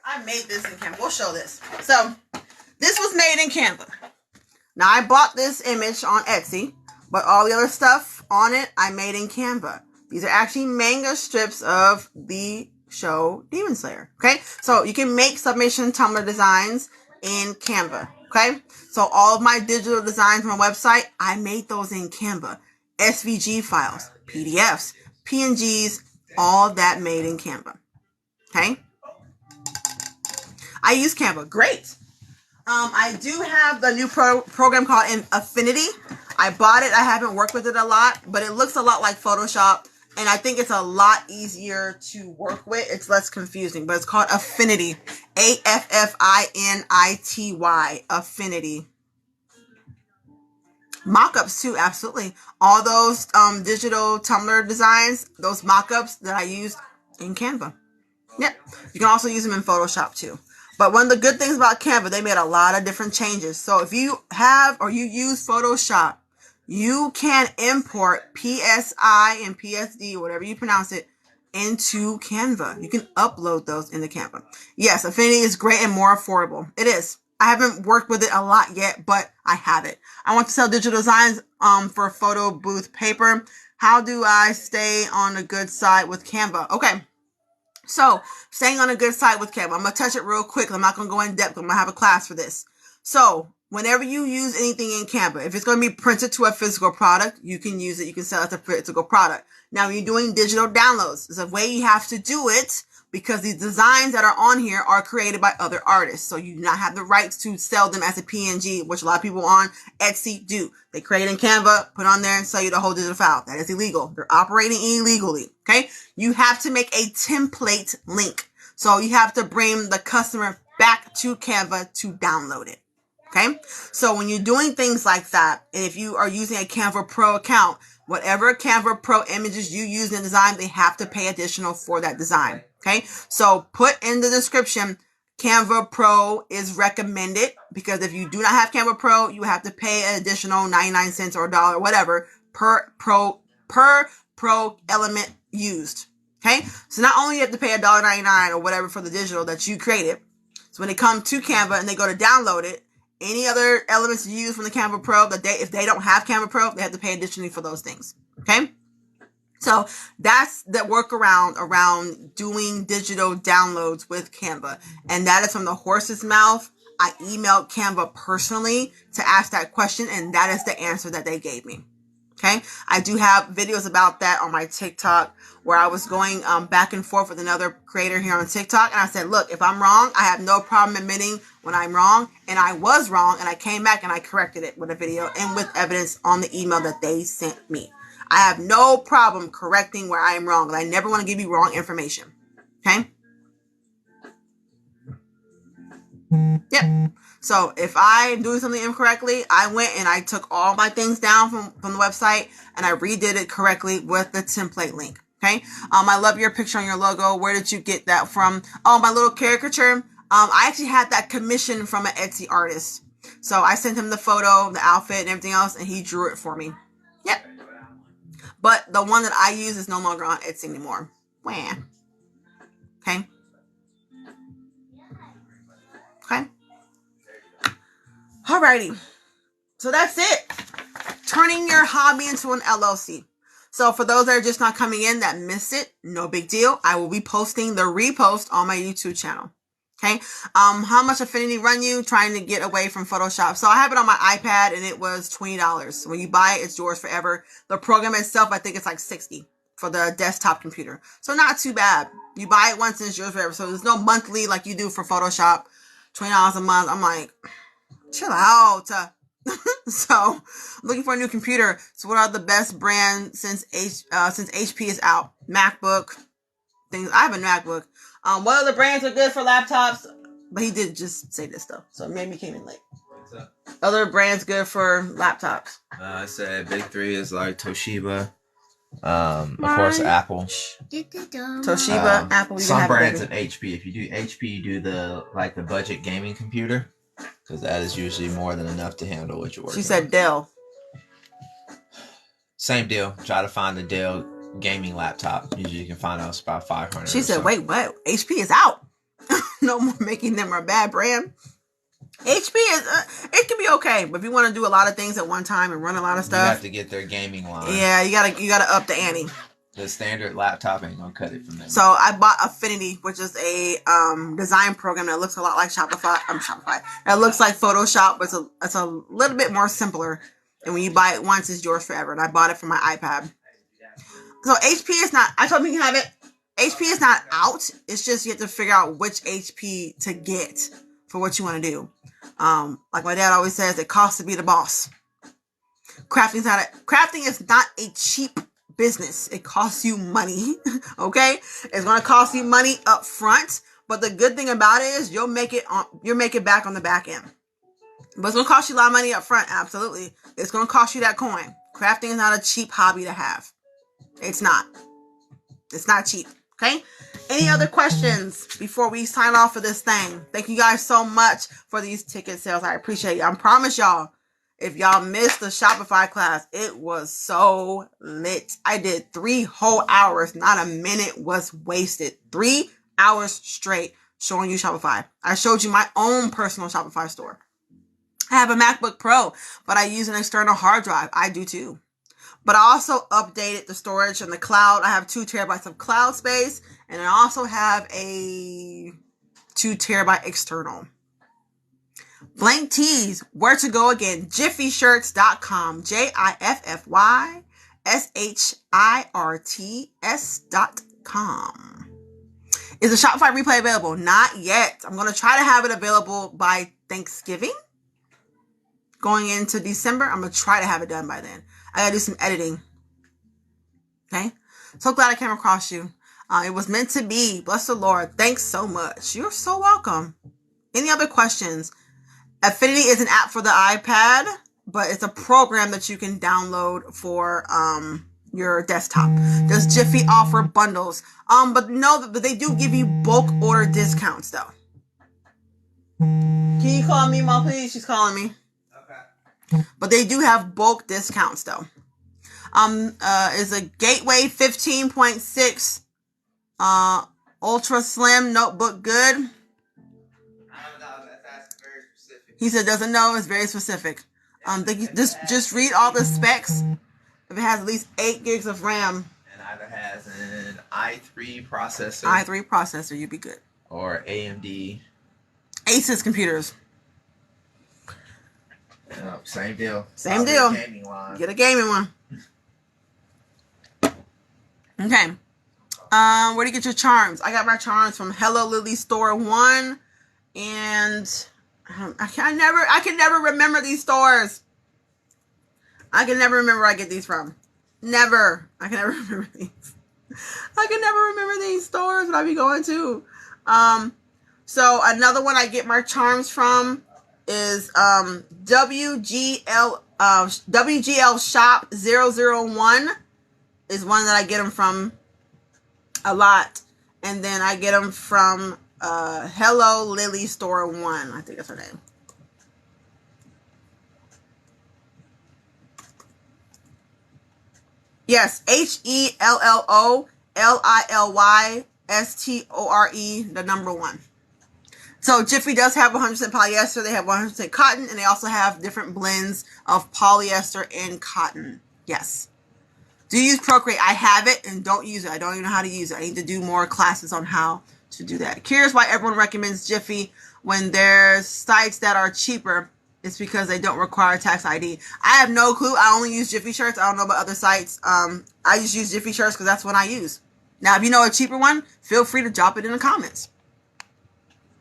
I made this in Canva. We'll show this. So, this was made in Canva. Now, I bought this image on Etsy, but all the other stuff on it, I made in Canva. These are actually manga strips of the show Demon Slayer. Okay, so you can make submission Tumblr designs in Canva. Okay, so all of my digital designs on my website, I made those in Canva. SVG files, PDFs, PNGs, all that made in Canva. Okay, I use Canva. Great. I do have the new program called Affinity. I bought it. I haven't worked with it a lot, but it looks a lot like Photoshop. And I think it's a lot easier to work with. It's less confusing, but it's called Affinity. Affinity. Affinity. Mockups too, absolutely. All those digital Tumblr designs, those mockups that I used in Canva. Yep. You can also use them in Photoshop too. But one of the good things about Canva, they made a lot of different changes. So if you have or you use Photoshop, you can import PSI and PSD, whatever you pronounce it, into Canva. You can upload those into Canva. Yes, Affinity is great and more affordable. It is. I haven't worked with it a lot yet, but I have it. I want to sell digital designs for photo booth paper. How do I stay on a good side with Canva? Okay. So, staying on a good side with Canva. I'm going to touch it real quick. I'm not going to go in depth. I'm going to have a class for this. So, whenever you use anything in Canva, if it's going to be printed to a physical product, you can use it. You can sell it as a physical product. Now, when you're doing digital downloads, there's a way you have to do it because these designs that are on here are created by other artists. So you do not have the rights to sell them as a PNG, which a lot of people on Etsy do. They create in Canva, put on there, and sell you the whole digital file. That is illegal. They're operating illegally. Okay? You have to make a template link. So you have to bring the customer back to Canva to download it. Okay? So when you're doing things like that, and if you are using a Canva Pro account, whatever Canva Pro images you use in the design, they have to pay additional for that design. Okay? So put in the description, Canva Pro is recommended because if you do not have Canva Pro, you have to pay an additional 99 cents or $1, whatever, per pro element used. Okay? So not only you have to pay $1.99 or whatever for the digital that you created. So when they come to Canva and they go to download it, any other elements you use from the Canva Pro, if they don't have Canva Pro, they have to pay additionally for those things. Okay? So that's the workaround around doing digital downloads with Canva. And that is from the horse's mouth. I emailed Canva personally to ask that question, and that is the answer that they gave me. Okay, I do have videos about that on my TikTok where I was going back and forth with another creator here on TikTok, and I said, look, if I'm wrong, I have no problem admitting when I'm wrong, and I was wrong, and I came back and I corrected it with a video and with evidence on the email that they sent me. I have no problem correcting where I am wrong, and I never want to give you wrong information. Okay? Yep. So if I'm doing something incorrectly, I went and I took all my things down from the website and I redid it correctly with the template link. Okay. I love your picture on your logo. Where did you get that from? Oh, my little caricature. I actually had that commissioned from an Etsy artist. So I sent him the photo, the outfit and everything else, and he drew it for me. Yep. But the one that I use is no longer on Etsy anymore. Wah. Okay. Okay. Alrighty. So that's it. Turning your hobby into an LLC. So for those that are just not coming in that missed it, no big deal. I will be posting the repost on my YouTube channel. Okay. How much Affinity run you trying to get away from Photoshop? So I have it on my iPad and it was $20. When you buy it, it's yours forever. The program itself, I think it's like $60 for the desktop computer. So not too bad. You buy it once and it's yours forever. So there's no monthly like you do for Photoshop. $20 a month. I'm like, chill out. So I'm looking for a new computer. So what are the best brands since HP is out? MacBook things. I have a MacBook. What other brands are good for laptops? But he did just say this stuff, so maybe he came in late. What's up? Other brands good for laptops? I said big three is like Toshiba. Of course, Apple. Toshiba, Apple. Some brands and HP. If you do HP, you do the budget gaming computer. Because that is usually more than enough to handle what you're working on. She said Dell. Same deal. Try to find the Dell gaming laptop. Usually you can find those about $500. She said, wait, what? HP is out. No more making them a bad brand. HP is, it can be okay. But if you want to do a lot of things at one time and run a lot of stuff. You have to get their gaming line. Yeah, you gotta up the ante. The standard laptop ain't gonna cut it from there. So I bought Affinity, which is a design program that looks a lot like Shopify. That looks like Photoshop, but it's a little bit more simpler. And when you buy it once, it's yours forever. And I bought it for my iPad. So HP is not. I told him you can have it. HP is not out. It's just you have to figure out which HP to get for what you want to do. Like my dad always says, it costs to be the boss. Crafting is not a cheap business. It costs you money. Okay, it's going to cost you money up front, but the good thing about it is you'll make it back on the back end. But it's going to cost you a lot of money up front. Absolutely, it's going to cost you that coin. Crafting is not a cheap hobby to have. It's not cheap. Okay, any other questions before we sign off for this thing? Thank you guys so much for these ticket sales. I appreciate it. I promise y'all, if y'all missed the Shopify class, it was so lit. I did 3 whole hours. Not a minute was wasted. 3 hours straight showing you Shopify. I showed you my own personal Shopify store. I have a MacBook Pro, but I use an external hard drive. I do too. But I also updated the storage in the cloud. I have 2 terabytes of cloud space, and I also have a 2 terabyte external. Blank tees, where to go again? JiffyShirts.com. JiffyShirts.com. Is the Shopify replay available? Not yet. I'm going to try to have it available by Thanksgiving. Going into December, I'm going to try to have it done by then. I got to do some editing. Okay? So glad I came across you. It was meant to be. Bless the Lord. Thanks so much. You're so welcome. Any other questions? Affinity is an app for the iPad, but it's a program that you can download for your desktop. Does Jiffy offer bundles? But no, but they do give you bulk order discounts though. Can you call me, Mom, please? She's calling me. Okay. But they do have bulk discounts though. Is a Gateway 15.6 ultra slim notebook good? He said doesn't know. It's very specific. Just read all the specs. If it has at least 8 gigs of RAM. And either has an i3 processor. i3 processor, you'd be good. Or AMD. Asus computers. Same deal. Same deal. Gaming line. Get a gaming one. Okay. Where do you get your charms? I got my charms from Hello Lily Store 1, and I can never remember these stores. I can never remember where I get these from. Never. I can never remember these. I can never remember these stores that I be going to. So another one I get my charms from is WGL Shop 001 is one that I get them from a lot. And then I get them from Hello Lily Store 1. I think that's her name. Yes, HELLOLILYSTORE, the number 1. So Jiffy does have 100% polyester. They have 100% cotton, and they also have different blends of polyester and cotton. Yes. Do you use Procreate? I have it and don't use it. I don't even know how to use it. I need to do more classes on how to do that. Curious why everyone recommends Jiffy when there's sites that are cheaper. It's because they don't require tax ID. I have no clue. I only use Jiffy shirts. I don't know about other sites. I just use Jiffy shirts because that's what I use. Now, if you know a cheaper one, feel free to drop it in the comments.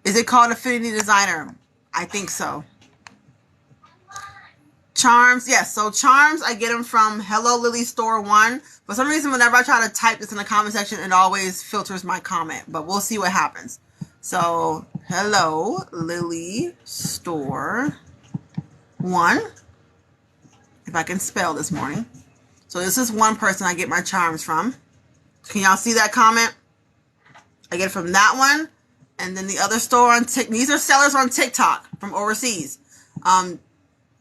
Is it called Affinity Designer? I think so. Charms, yes. So charms, I get them from Hello Lily Store 1. For some reason, whenever I try to type this in the comment section, it always filters my comment. But we'll see what happens. So, Hello Lily Store 1. If I can spell this morning. So this is one person I get my charms from. Can y'all see that comment? I get it from that one. And then the other store on TikTok. These are sellers on TikTok from overseas.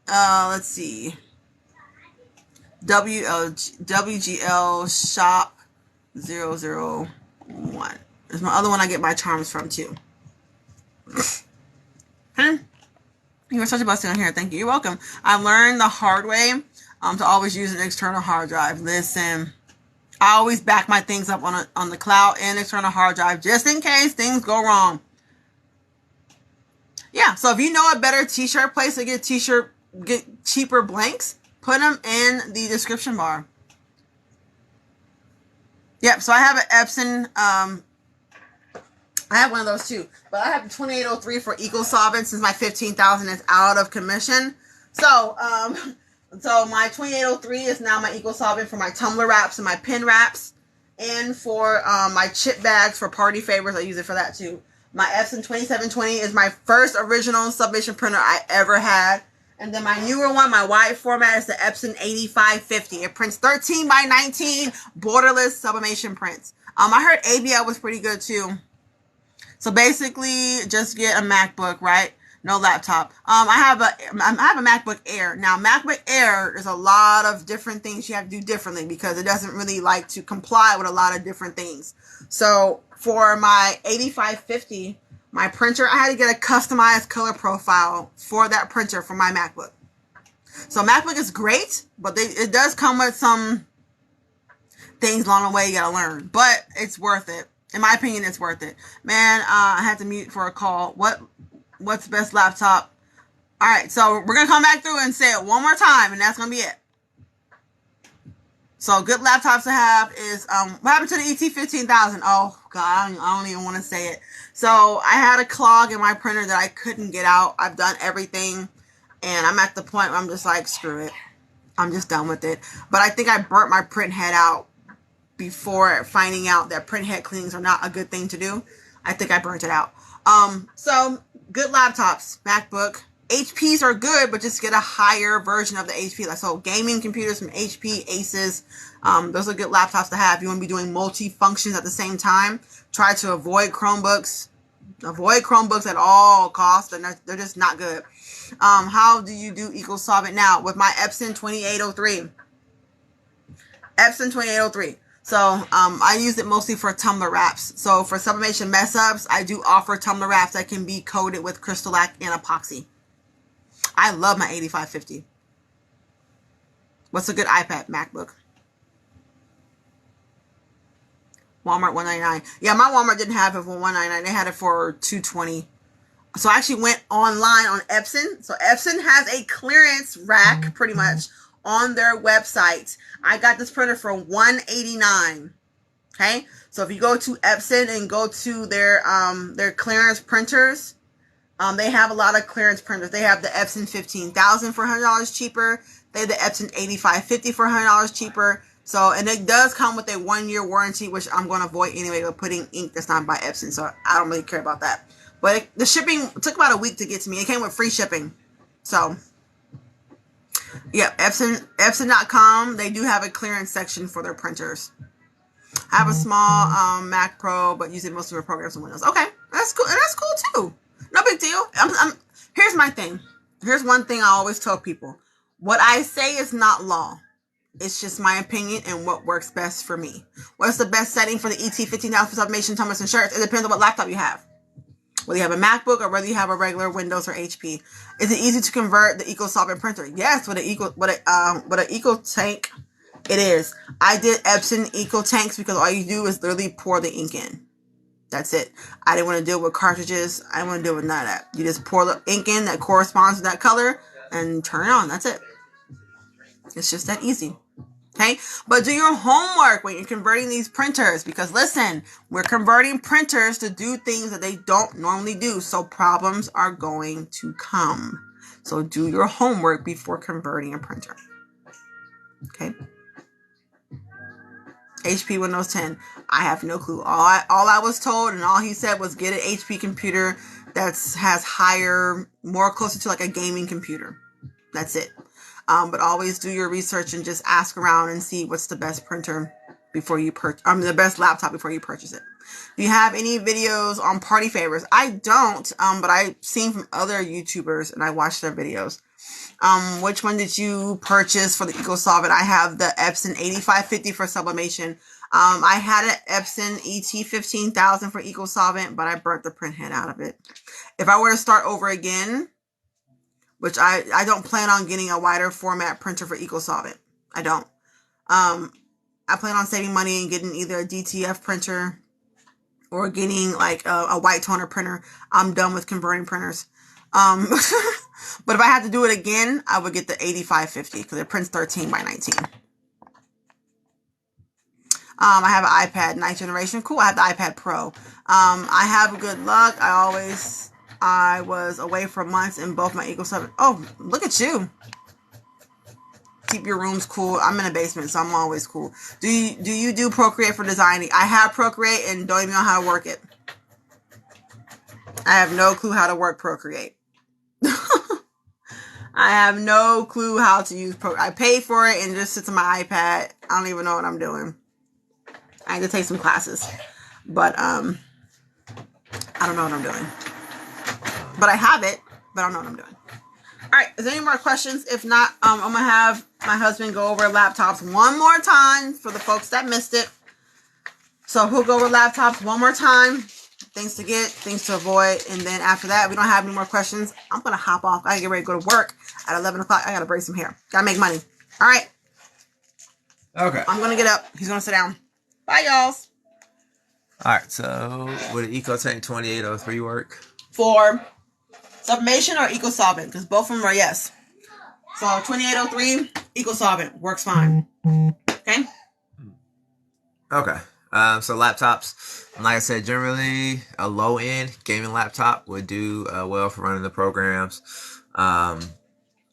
Let's see. WGL Shop 001. There's my other one I get my charms from too. You were such a blessing on here. Thank you. You're welcome. I learned the hard way to always use an external hard drive. Listen, I always back my things up on the cloud and external hard drive just in case things go wrong. Yeah, so if you know a better t-shirt place to get cheaper blanks, put them in the description bar. Yep, so I have an Epson, I have one of those too, but I have the 2803 for Eco Solvent since my 15,000 is out of commission. So, so my 2803 is now my Eco Solvent for my tumbler wraps and my pin wraps, and for my chip bags for party favors. I use it for that too. My Epson 2720 is my first original sublimation printer I ever had. And then my newer one, my wide format, is the Epson 8550. It prints 13 by 19 borderless sublimation prints. I heard ABL was pretty good too. So basically, just get a MacBook, right? No laptop. I have a MacBook Air. Now, MacBook Air, there's a lot of different things you have to do differently because it doesn't really like to comply with a lot of different things. So for my 8550, my printer, I had to get a customized color profile for that printer for my MacBook. So MacBook is great, but it does come with some things along the way you gotta learn. But it's worth it. In my opinion, it's worth it. Man, I had to mute for a call. What's the best laptop? All right, so we're going to come back through and say it one more time, and that's going to be it. So good laptops to have is, what happened to the ET15000? Oh, God, I don't even want to say it. So I had a clog in my printer that I couldn't get out. I've done everything, and I'm at the point where I'm just like, screw it. I'm just done with it. But I think I burnt my print head out before finding out that print head cleanings are not a good thing to do. I think I burnt it out. So good laptops, MacBook. HPs are good, but just get a higher version of the HP. So gaming computers from HP, Asus, those are good laptops to have. You want to be doing multi-functions at the same time. Try to avoid Chromebooks. Avoid Chromebooks at all costs. They're just not good. How do you do Eco Solvent now? With my Epson 2803. Epson 2803. So, I use it mostly for tumbler wraps. So, for sublimation mess-ups, I do offer tumbler wraps that can be coated with Crystalac and epoxy. I love my 8550. What's a good iPad? MacBook. Walmart $199. Yeah, my Walmart didn't have it for $199. They had it for $220. So I actually went online on Epson. So Epson has a clearance rack pretty much on their website. I got this printer for $189. Okay, so if you go to Epson and go to their clearance printers, they have a lot of clearance printers. They have the Epson 15,000 for $100 cheaper. They have the Epson 8550 for $100 cheaper. So, and it does come with a 1-year warranty, which I'm going to avoid anyway with putting ink that's not by Epson. So I don't really care about that. But the shipping took about a week to get to me. It came with free shipping. So, yeah, Epson.com, they do have a clearance section for their printers. I have a small Mac Pro, but use it mostly for programs and Windows. Okay, that's cool. And that's cool too. No big deal. Here's my thing. Here's one thing I always tell people. What I say is not law. It's just my opinion and what works best for me. What's the best setting for the ET15000 for sublimation, Thomas, and shirts? It depends on what laptop you have. Whether you have a MacBook or whether you have a regular Windows or HP. Is it easy to convert the EcoSolvent printer? Yes, with an EcoTank, it is. I did Epson EcoTanks because all you do is literally pour the ink in. That's it. I didn't want to deal with cartridges. I didn't want to deal with none of that. You just pour the ink in that corresponds to that color and turn it on. That's it. It's just that easy. Okay? But do your homework when you're converting these printers, because listen, we're converting printers to do things that they don't normally do. So problems are going to come. So do your homework before converting a printer. Okay? HP Windows 10. I have no clue. All I was told and all he said was get an HP computer that has higher, more closer to like a gaming computer. That's it. But always do your research and just ask around and see what's the best printer before you the best laptop before you purchase it. Do you have any videos on party favors? I don't, but I've seen from other YouTubers and I watched their videos. Which one did you purchase for the EcoSolvent? I have the Epson 8550 for sublimation. I had an Epson ET15000 for EcoSolvent, but I burnt the print head out of it. If I were to start over again, which I don't plan on getting a wider format printer for EcoSolvent. I don't. I plan on saving money and getting either a DTF printer or getting like a white toner printer. I'm done with converting printers. But if I had to do it again, I would get the 8550 because it prints 13 by 19. I have an iPad 9th generation. Cool. I have the iPad Pro. I have good luck. I was away for months in both my EcoSolvent. Oh, look at you. Keep your rooms cool. I'm in a basement, so I'm always cool. Do you do Procreate for designing? I have Procreate and don't even know how to work it. I have no clue how to work Procreate. I have no clue how to use Procreate. I paid for it and it just sits on my iPad. I don't even know what I'm doing. I need to take some classes. But I don't know what I'm doing. But I have it, but I don't know what I'm doing. All right, is there any more questions? If not, I'm going to have my husband go over laptops one more time for the folks that missed it. So he'll go over laptops one more time. Things to get, things to avoid. And then after that, if we don't have any more questions, I'm going to hop off. I got to get ready to go to work at 11 o'clock. I got to braid some hair. Got to make money. All right. Okay. I'm going to get up. He's going to sit down. Bye, y'all. All right. So would an EcoTank 2803 work? For sublimation or EcoSolvent? Because both of them are yes. So 2803, EcoSolvent works fine. Okay? Okay. So laptops, like I said, generally a low-end gaming laptop would do well for running the programs. I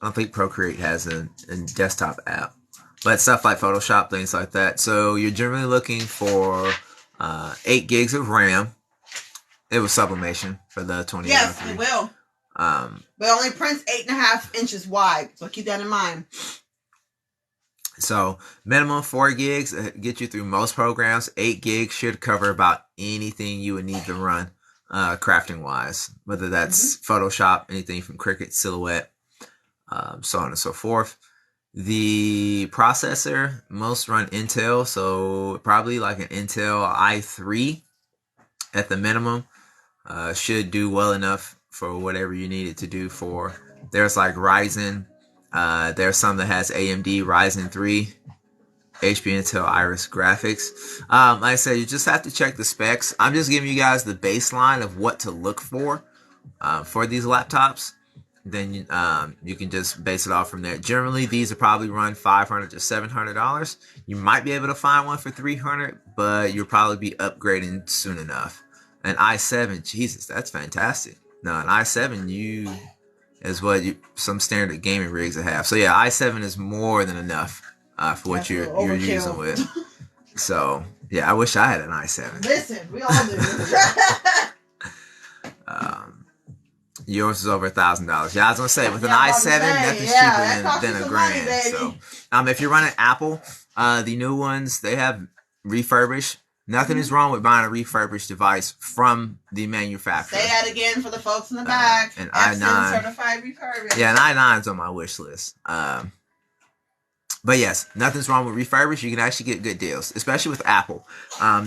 don't think Procreate has a desktop app, but stuff like Photoshop, things like that. So you're generally looking for 8 gigs of RAM. It was sublimation for the 2803. Yes, it will. But it only prints 8.5 inches wide, so keep that in mind. So minimum 4 gigs get you through most programs. 8 gigs should cover about anything you would need to run crafting wise, whether that's Photoshop, anything from Cricut, Silhouette, so on and so forth. The processor, most run Intel, so probably like an Intel i3 at the minimum should do well enough for whatever you need it to do for. There's like Ryzen. There's some that has AMD Ryzen 3, HP Intel Iris graphics. Like I said, you just have to check the specs. I'm just giving you guys the baseline of what to look for for these laptops, then you can just base it off from there. Generally, these are probably run $500 to $700. You might be able to find one for $300, but you'll probably be upgrading soon enough. An i7, Jesus, that's fantastic. No, an i7 is what some standard gaming rigs have. So yeah, i7 is more than enough for what you're using with. So yeah, I wish I had an i7. Listen, we all do. Yours is over $1,000. Yeah, I was gonna say with an i7, nothing's cheaper than a grand. Money, so, if you're running Apple, the new ones they have refurbished. Nothing is wrong with buying a refurbished device from the manufacturer. Say that again for the folks in the back. An i9 certified refurbished. Yeah, an i9's on my wish list. But yes, nothing's wrong with refurbished. You can actually get good deals, especially with Apple.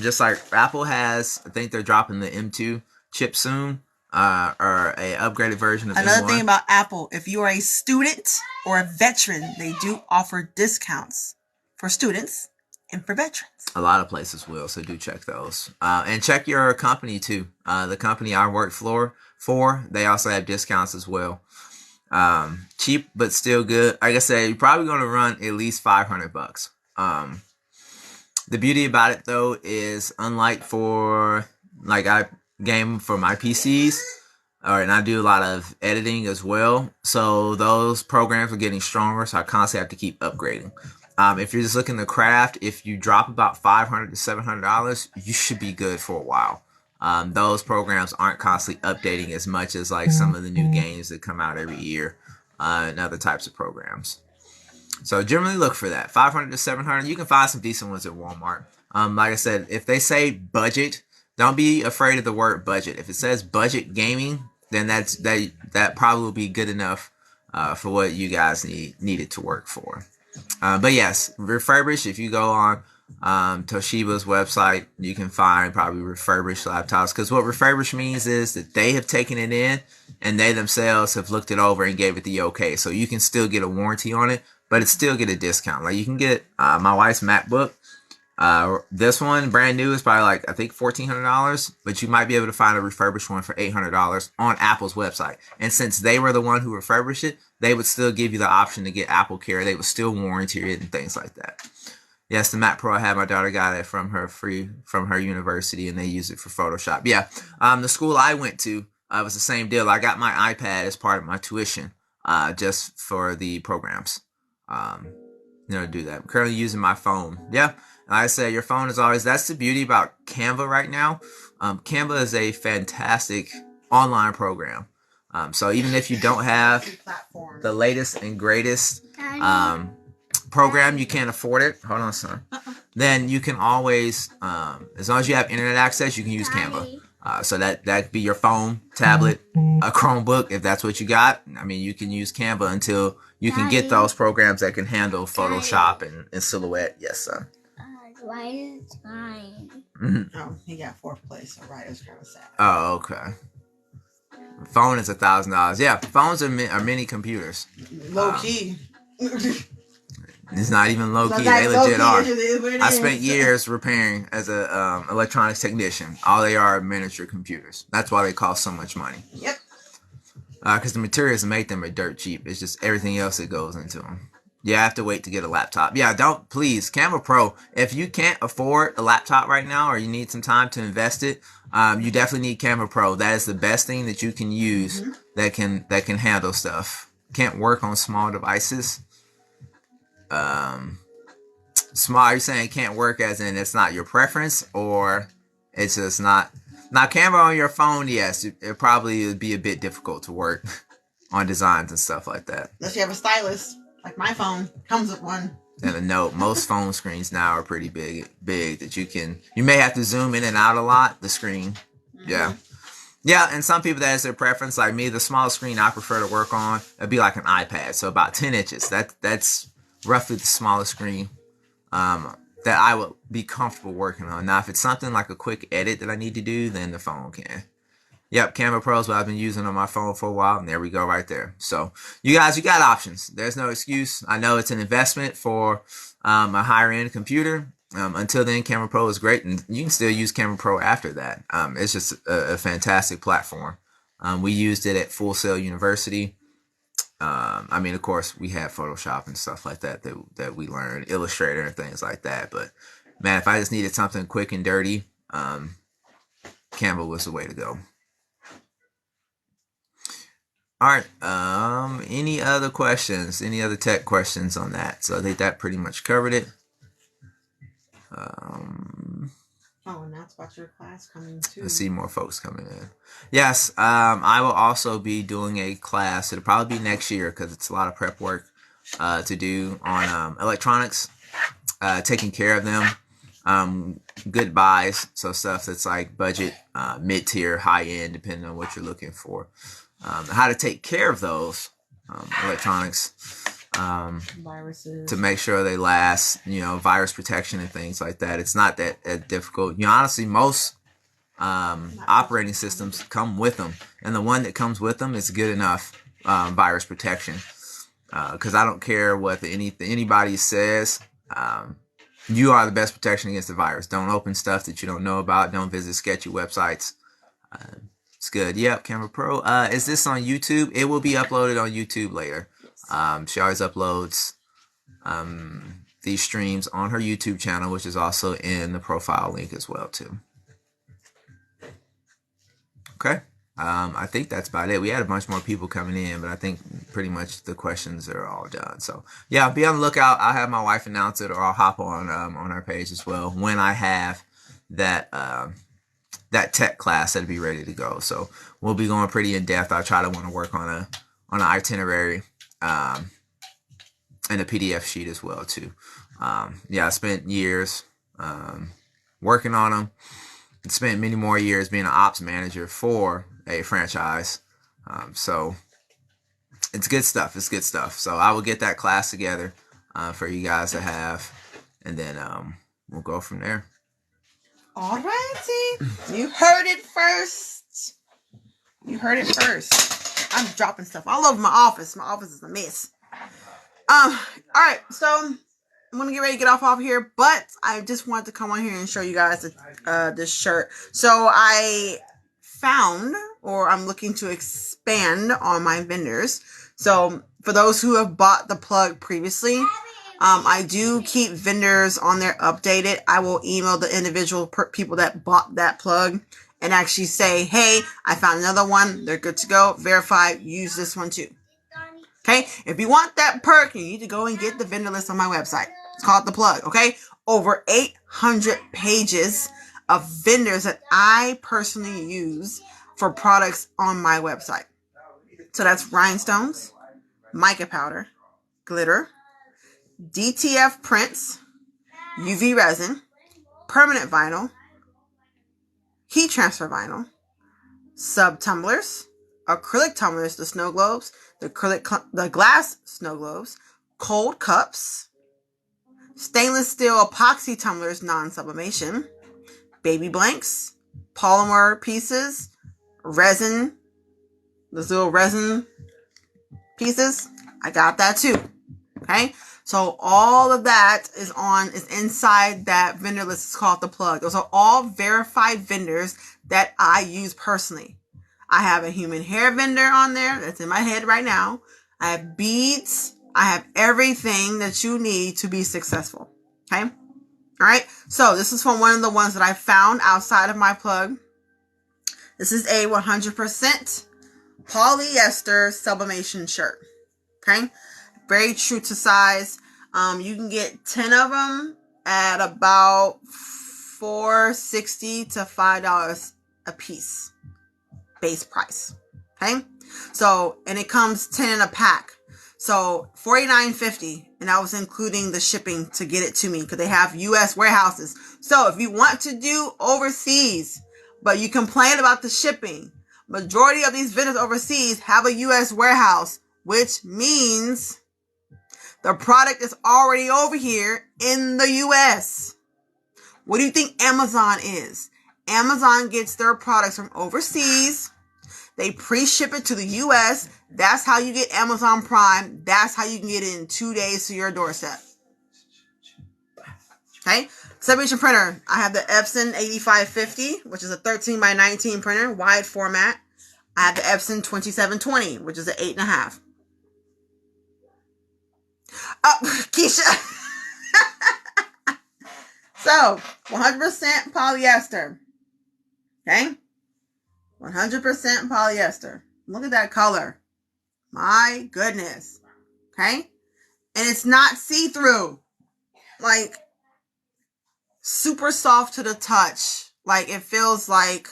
Just like Apple has, I think they're dropping the M2 chip soon. Or a upgraded version of another M1. Thing about Apple, if you are a student or a veteran, they do offer discounts for students and for veterans. A lot of places will, so do check those. And check your company too. The company I work for, they also have discounts as well. Cheap but still good. Like I said, you're probably going to run at least $500. The beauty about it though is, unlike for I game for my PCs, and I do a lot of editing as well. So those programs are getting stronger, so I constantly have to keep upgrading. If you're just looking to craft, if you drop about $500 to $700, you should be good for a while. Those programs aren't constantly updating as much as like some of the new games that come out every year, and other types of programs. So generally look for that. $500 to $700. You can find some decent ones at Walmart. Like I said, if they say budget, don't be afraid of the word budget. If it says budget gaming, then that probably will be good enough for what you guys need it to work for. But yes, refurbished. If you go on Toshiba's website, you can find probably refurbished laptops. Because what refurbished means is that they have taken it in and they themselves have looked it over and gave it the okay. So you can still get a warranty on it, but it's still get a discount. Like you can get my wife's MacBook. This one, brand new, is probably like, I think $1,400, but you might be able to find a refurbished one for $800 on Apple's website. And since they were the one who refurbished it, they would still give you the option to get Apple Care. They would still warranty it and things like that. Yes, the Mac Pro I had, my daughter got it from her university, and they use it for Photoshop. Yeah, the school I went to was the same deal. I got my iPad as part of my tuition, just for the programs. To do that. I'm currently using my phone. Yeah. Like I said, your phone is always, that's the beauty about Canva right now. Canva is a fantastic online program. So even if you don't have the latest and greatest program, you can't afford it. Hold on, son. Then you can always, as long as you have internet access, you can use Canva. So that could be your phone, tablet, a Chromebook, if that's what you got. I mean, you can use Canva until you can get those programs that can handle Photoshop and Silhouette. Yes, son. Ryder's fine. Mm-hmm. Oh, he got fourth place, so Ryder's kind of sad. Oh, okay. Phone is $1,000. Yeah, phones are mini computers. Low key. It's not even low key. They legit are. I spent years repairing as a electronics technician. All they are miniature computers. That's why they cost so much money. Yep. Because the materials that make them are dirt cheap. It's just everything else that goes into them. You have to wait to get a laptop. Yeah, please, Canva Pro. If you can't afford a laptop right now, or you need some time to invest it, you definitely need Canva Pro. That is the best thing that you can use that can handle stuff. Can't work on small devices. Small, are you saying it can't work as in it's not your preference, or it's just not? Now, Canva on your phone, yes, it probably would be a bit difficult to work on designs and stuff like that. Unless you have a stylus. Like my phone comes with one. And a note, most phone screens now are pretty big that you may have to zoom in and out a lot, the screen. Yeah. Yeah, and some people that is their preference. Like me, the smallest screen I prefer to work on, it'd be like an iPad. So about 10 inches. That's roughly the smallest screen that I would be comfortable working on. Now, if it's something like a quick edit that I need to do, then the phone can. Yep, Canva Pro is what I've been using on my phone for a while, and there we go right there. So, you guys, you got options. There's no excuse. I know it's an investment for a higher-end computer. Until then, Canva Pro is great, and you can still use Canva Pro after that. It's just a fantastic platform We used it at Full Sail University. I mean, of course, we had Photoshop and stuff like that we learned, Illustrator and things like that. But man, if I just needed something quick and dirty, Canva was the way to go. All right. Any other questions? Any other tech questions on that? So I think that pretty much covered it. Oh, and that's about your class coming too. I see more folks coming in. Yes, I will also be doing a class. It'll probably be next year because it's a lot of prep work to do on electronics, taking care of them, good buys, so stuff that's like budget, mid-tier, high-end, depending on what you're looking for. How to take care of those electronics. Viruses to make sure they last, virus protection and things like that. It's not that difficult. Honestly, most operating systems come with them, and the one that comes with them is good enough virus protection. Because I don't care what anybody says. You are the best protection against the virus. Don't open stuff that you don't know about. Don't visit sketchy websites. It's good. Yep, Camera Pro. Is this on YouTube? It will be uploaded on YouTube later. She always uploads these streams on her YouTube channel, which is also in the profile link as well too. Okay. I think that's about it. We had a bunch more people coming in, but I think pretty much the questions are all done. So yeah, be on the lookout. I'll have my wife announce it, or I'll hop on our page as well when I have that tech class that'll be ready to go. So we'll be going pretty in depth. I try to want to work on an itinerary. And a PDF sheet as well too. I spent years working on them. And spent many more years being an ops manager for a franchise. So it's good stuff. It's good stuff. So I will get that class together for you guys to have, and then we'll go from there. Alrighty, you heard it first. You heard it first. I'm dropping stuff all over my office. My office is a mess. All right, so I'm gonna get ready to get off here, but I just wanted to come on here and show you guys this shirt. So I found, or I'm looking to expand on my vendors. So for those who have bought the plug previously, I do keep vendors on there updated. I will email the individual people that bought that plug and actually say, hey, I found another one. They're good to go. Verify. Use this one too. Okay? If you want that perk, you need to go and get the vendor list on my website. It's called The Plug. Okay? Over 800 pages of vendors that I personally use for products on my website. So that's rhinestones, mica powder, glitter, DTF prints, UV resin, permanent vinyl, heat transfer vinyl, sub tumblers, acrylic tumblers, the snow globes, the glass snow globes, cold cups, stainless steel epoxy tumblers, non-sublimation, baby blanks, polymer pieces, resin, those little resin pieces. I got that too. Okay. So all of that is inside that vendor list. It's called The Plug. Those are all verified vendors that I use personally. I have a human hair vendor on there that's in my head right now. I have beads. I have everything that you need to be successful. Okay. All right. So this is from one of the ones that I found outside of my plug. This is a 100% polyester sublimation shirt. Okay. Very true to size. You can get 10 of them at about $4.60 to $5 a piece. Base price. Okay. So, and it comes 10 in a pack. So $49.50, and that was including the shipping to get it to me because they have U.S. warehouses. So if you want to do overseas, but you complain about the shipping, majority of these vendors overseas have a U.S. warehouse, which means the product is already over here in the U.S. What do you think Amazon is? Amazon gets their products from overseas. They pre-ship it to the U.S. That's how you get Amazon Prime. That's how you can get it in 2 days to your doorstep. Okay. Sublimation printer. I have the Epson 8550, which is a 13 by 19 printer, wide format. I have the Epson 2720, which is an 8.5. Oh, Keisha. So, 100% polyester. Okay? 100% polyester. Look at that color. My goodness. Okay? And it's not see-through. Like, super soft to the touch. Like, it feels like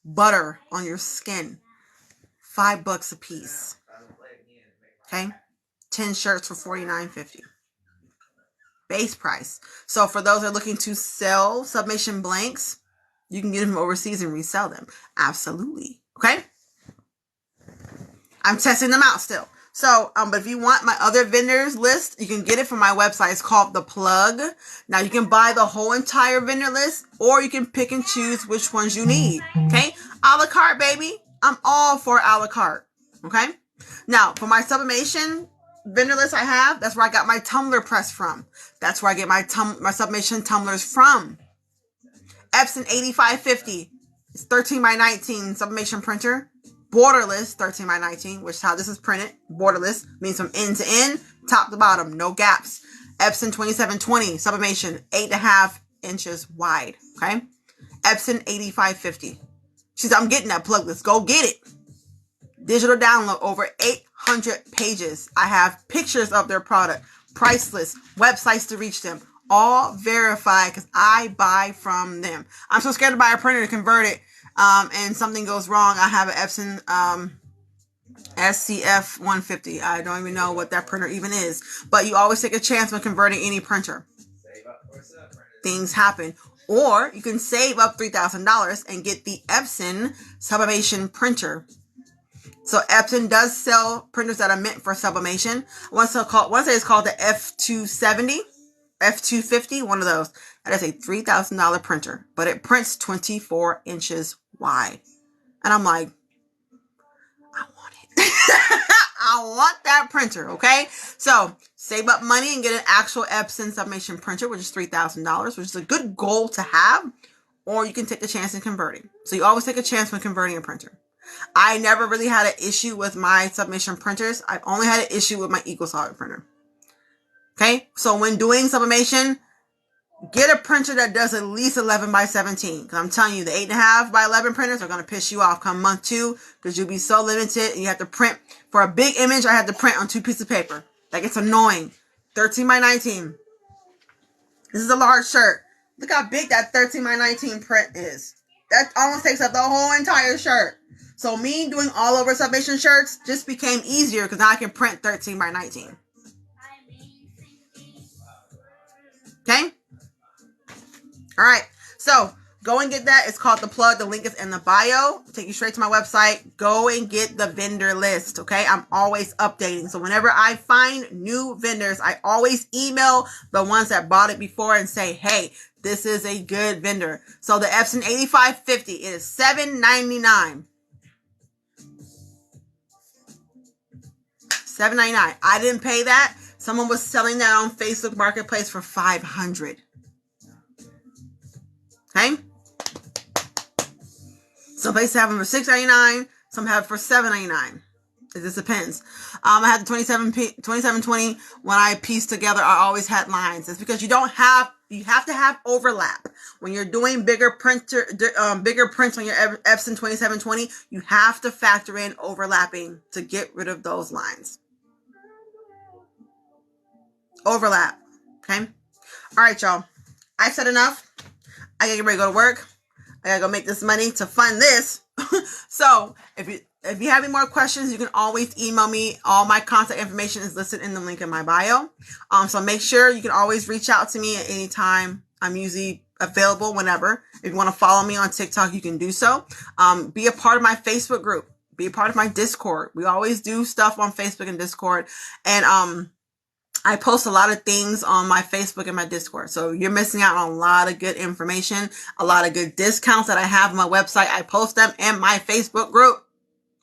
butter on your skin. $5 a piece. Okay? 10 shirts for $49.50. Base price. So for those that are looking to sell submission blanks, you can get them overseas and resell them. Absolutely. Okay? I'm testing them out still. So, but if you want my other vendors list, you can get it from my website. It's called The Plug. Now you can buy the whole entire vendor list, or you can pick and choose which ones you need. Okay? A la carte, baby. I'm all for a la carte. Okay? Now, for my sublimation vendor list I have, that's where I got my tumbler press from. That's where I get my sublimation tumblers from. Epson 8550. It's 13 by 19 sublimation printer. Borderless 13 by 19, which is how this is printed. Borderless means from end to end, top to bottom, no gaps. Epson 2720 sublimation, 8.5 inches wide. Okay. Epson 8550. She said, I'm getting that plug. Let's go get it. Digital download, over 800 pages. I have pictures of their product, price list, websites to reach them, all verified because I buy from them. I'm so scared to buy a printer to convert it. And something goes wrong. I have an Epson SCF 150. I don't even know what that printer even is. But you always take a chance when converting any printer. Things happen. Or you can save up $3,000 and get the Epson sublimation printer. So Epson does sell printers that are meant for sublimation. One say it's called the F270, F250, one of those. That is a $3,000 printer, but it prints 24 inches wide. And I'm like, I want it. I want that printer, okay? So save up money and get an actual Epson sublimation printer, which is $3,000, which is a good goal to have. Or you can take a chance in converting. So you always take a chance when converting a printer. I never really had an issue with my sublimation printers. I've only had an issue with my EcoSolid printer. Okay? So when doing sublimation, get a printer that does at least 11 by 17. Because I'm telling you, the 8.5 by 11 printers are going to piss you off come month 2. Because you'll be so limited and you have to print. For a big image, I had to print on 2 pieces of paper. Like, it's annoying. 13 by 19. This is a large shirt. Look how big that 13 by 19 print is. That almost takes up the whole entire shirt. So me doing all over sublimation shirts just became easier because now I can print 13 by 19. Okay? All right. So go and get that. It's called The Plug. The link is in the bio. Take you straight to my website. Go and get the vendor list. Okay? I'm always updating. So whenever I find new vendors, I always email the ones that bought it before and say, hey, this is a good vendor. So the Epson 8550 is $7.99. $7.99. I didn't pay that. Someone was selling that on Facebook Marketplace for $500. Okay? Some places have them for $6.99. Some have it for $7.99. It just depends. I had the 2720. When I pieced together, I always had lines. It's because you have to have overlap. When you're doing bigger prints on your Epson 2720, you have to factor in overlapping to get rid of those lines. Overlap. Okay? All right, y'all. I said enough. I gotta get ready to go to work. I gotta go make this money to fund this. So if you have any more questions, you can always email me. All my contact information is listed in the link in my bio. So make sure you can always reach out to me at any time. I'm usually available whenever. If you want to follow me on TikTok, you can do so. Be a part of my Facebook group. Be a part of my Discord. We always do stuff on Facebook and Discord. And I post a lot of things on my Facebook and my Discord. So you're missing out on a lot of good information, a lot of good discounts that I have on my website. I post them in my Facebook group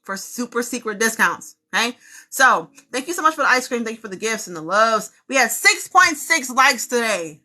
for super secret discounts. Okay. So thank you so much for the ice cream. Thank you for the gifts and the loves. We had 6.6 likes today.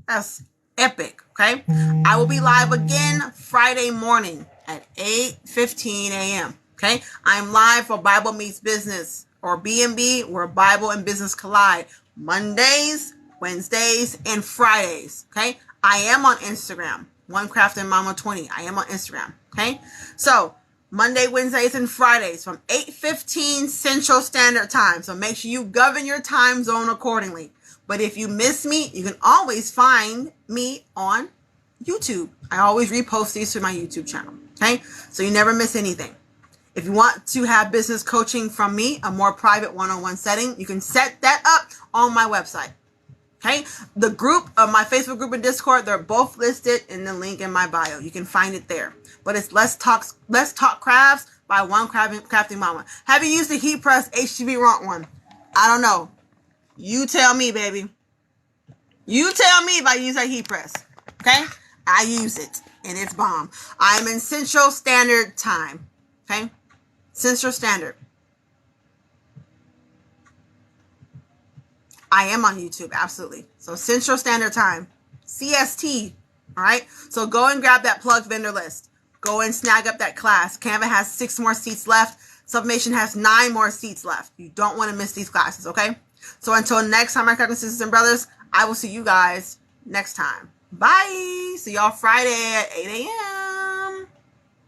That's epic. Okay. I will be live again Friday morning at 8:15 a.m. Okay, I'm live for Bible Meets Business, or BMB, where Bible and business collide, Mondays, Wednesdays, and Fridays. Okay, I am on Instagram, One Craft and Mama 20. I am on Instagram. Okay, so Monday, Wednesdays, and Fridays from 8:15 Central Standard Time. So make sure you govern your time zone accordingly. But if you miss me, you can always find me on YouTube. I always repost these to my YouTube channel. Okay, so you never miss anything. If you want to have business coaching from me, a more private one-on-one setting, you can set that up on my website. Okay, the group of my Facebook group and Discord, they're both listed in the link in my bio. You can find it there. But it's Let's Talk Crafts by One Crafting Mama. Have you used the heat press HTV Runt one? I don't know. You tell me, baby. You tell me if I use that heat press. Okay, I use it and it's bomb. I'm in Central Standard Time. Okay, Central Standard. I am on YouTube, absolutely. So Central Standard Time, CST. All right. So go and grab that plug vendor list. Go and snag up that class. Canva has 6 more seats left. Submation has 9 more seats left. You don't want to miss these classes, okay? So until next time, my crafting sisters and brothers, I will see you guys next time. Bye. See y'all Friday at 8 a.m.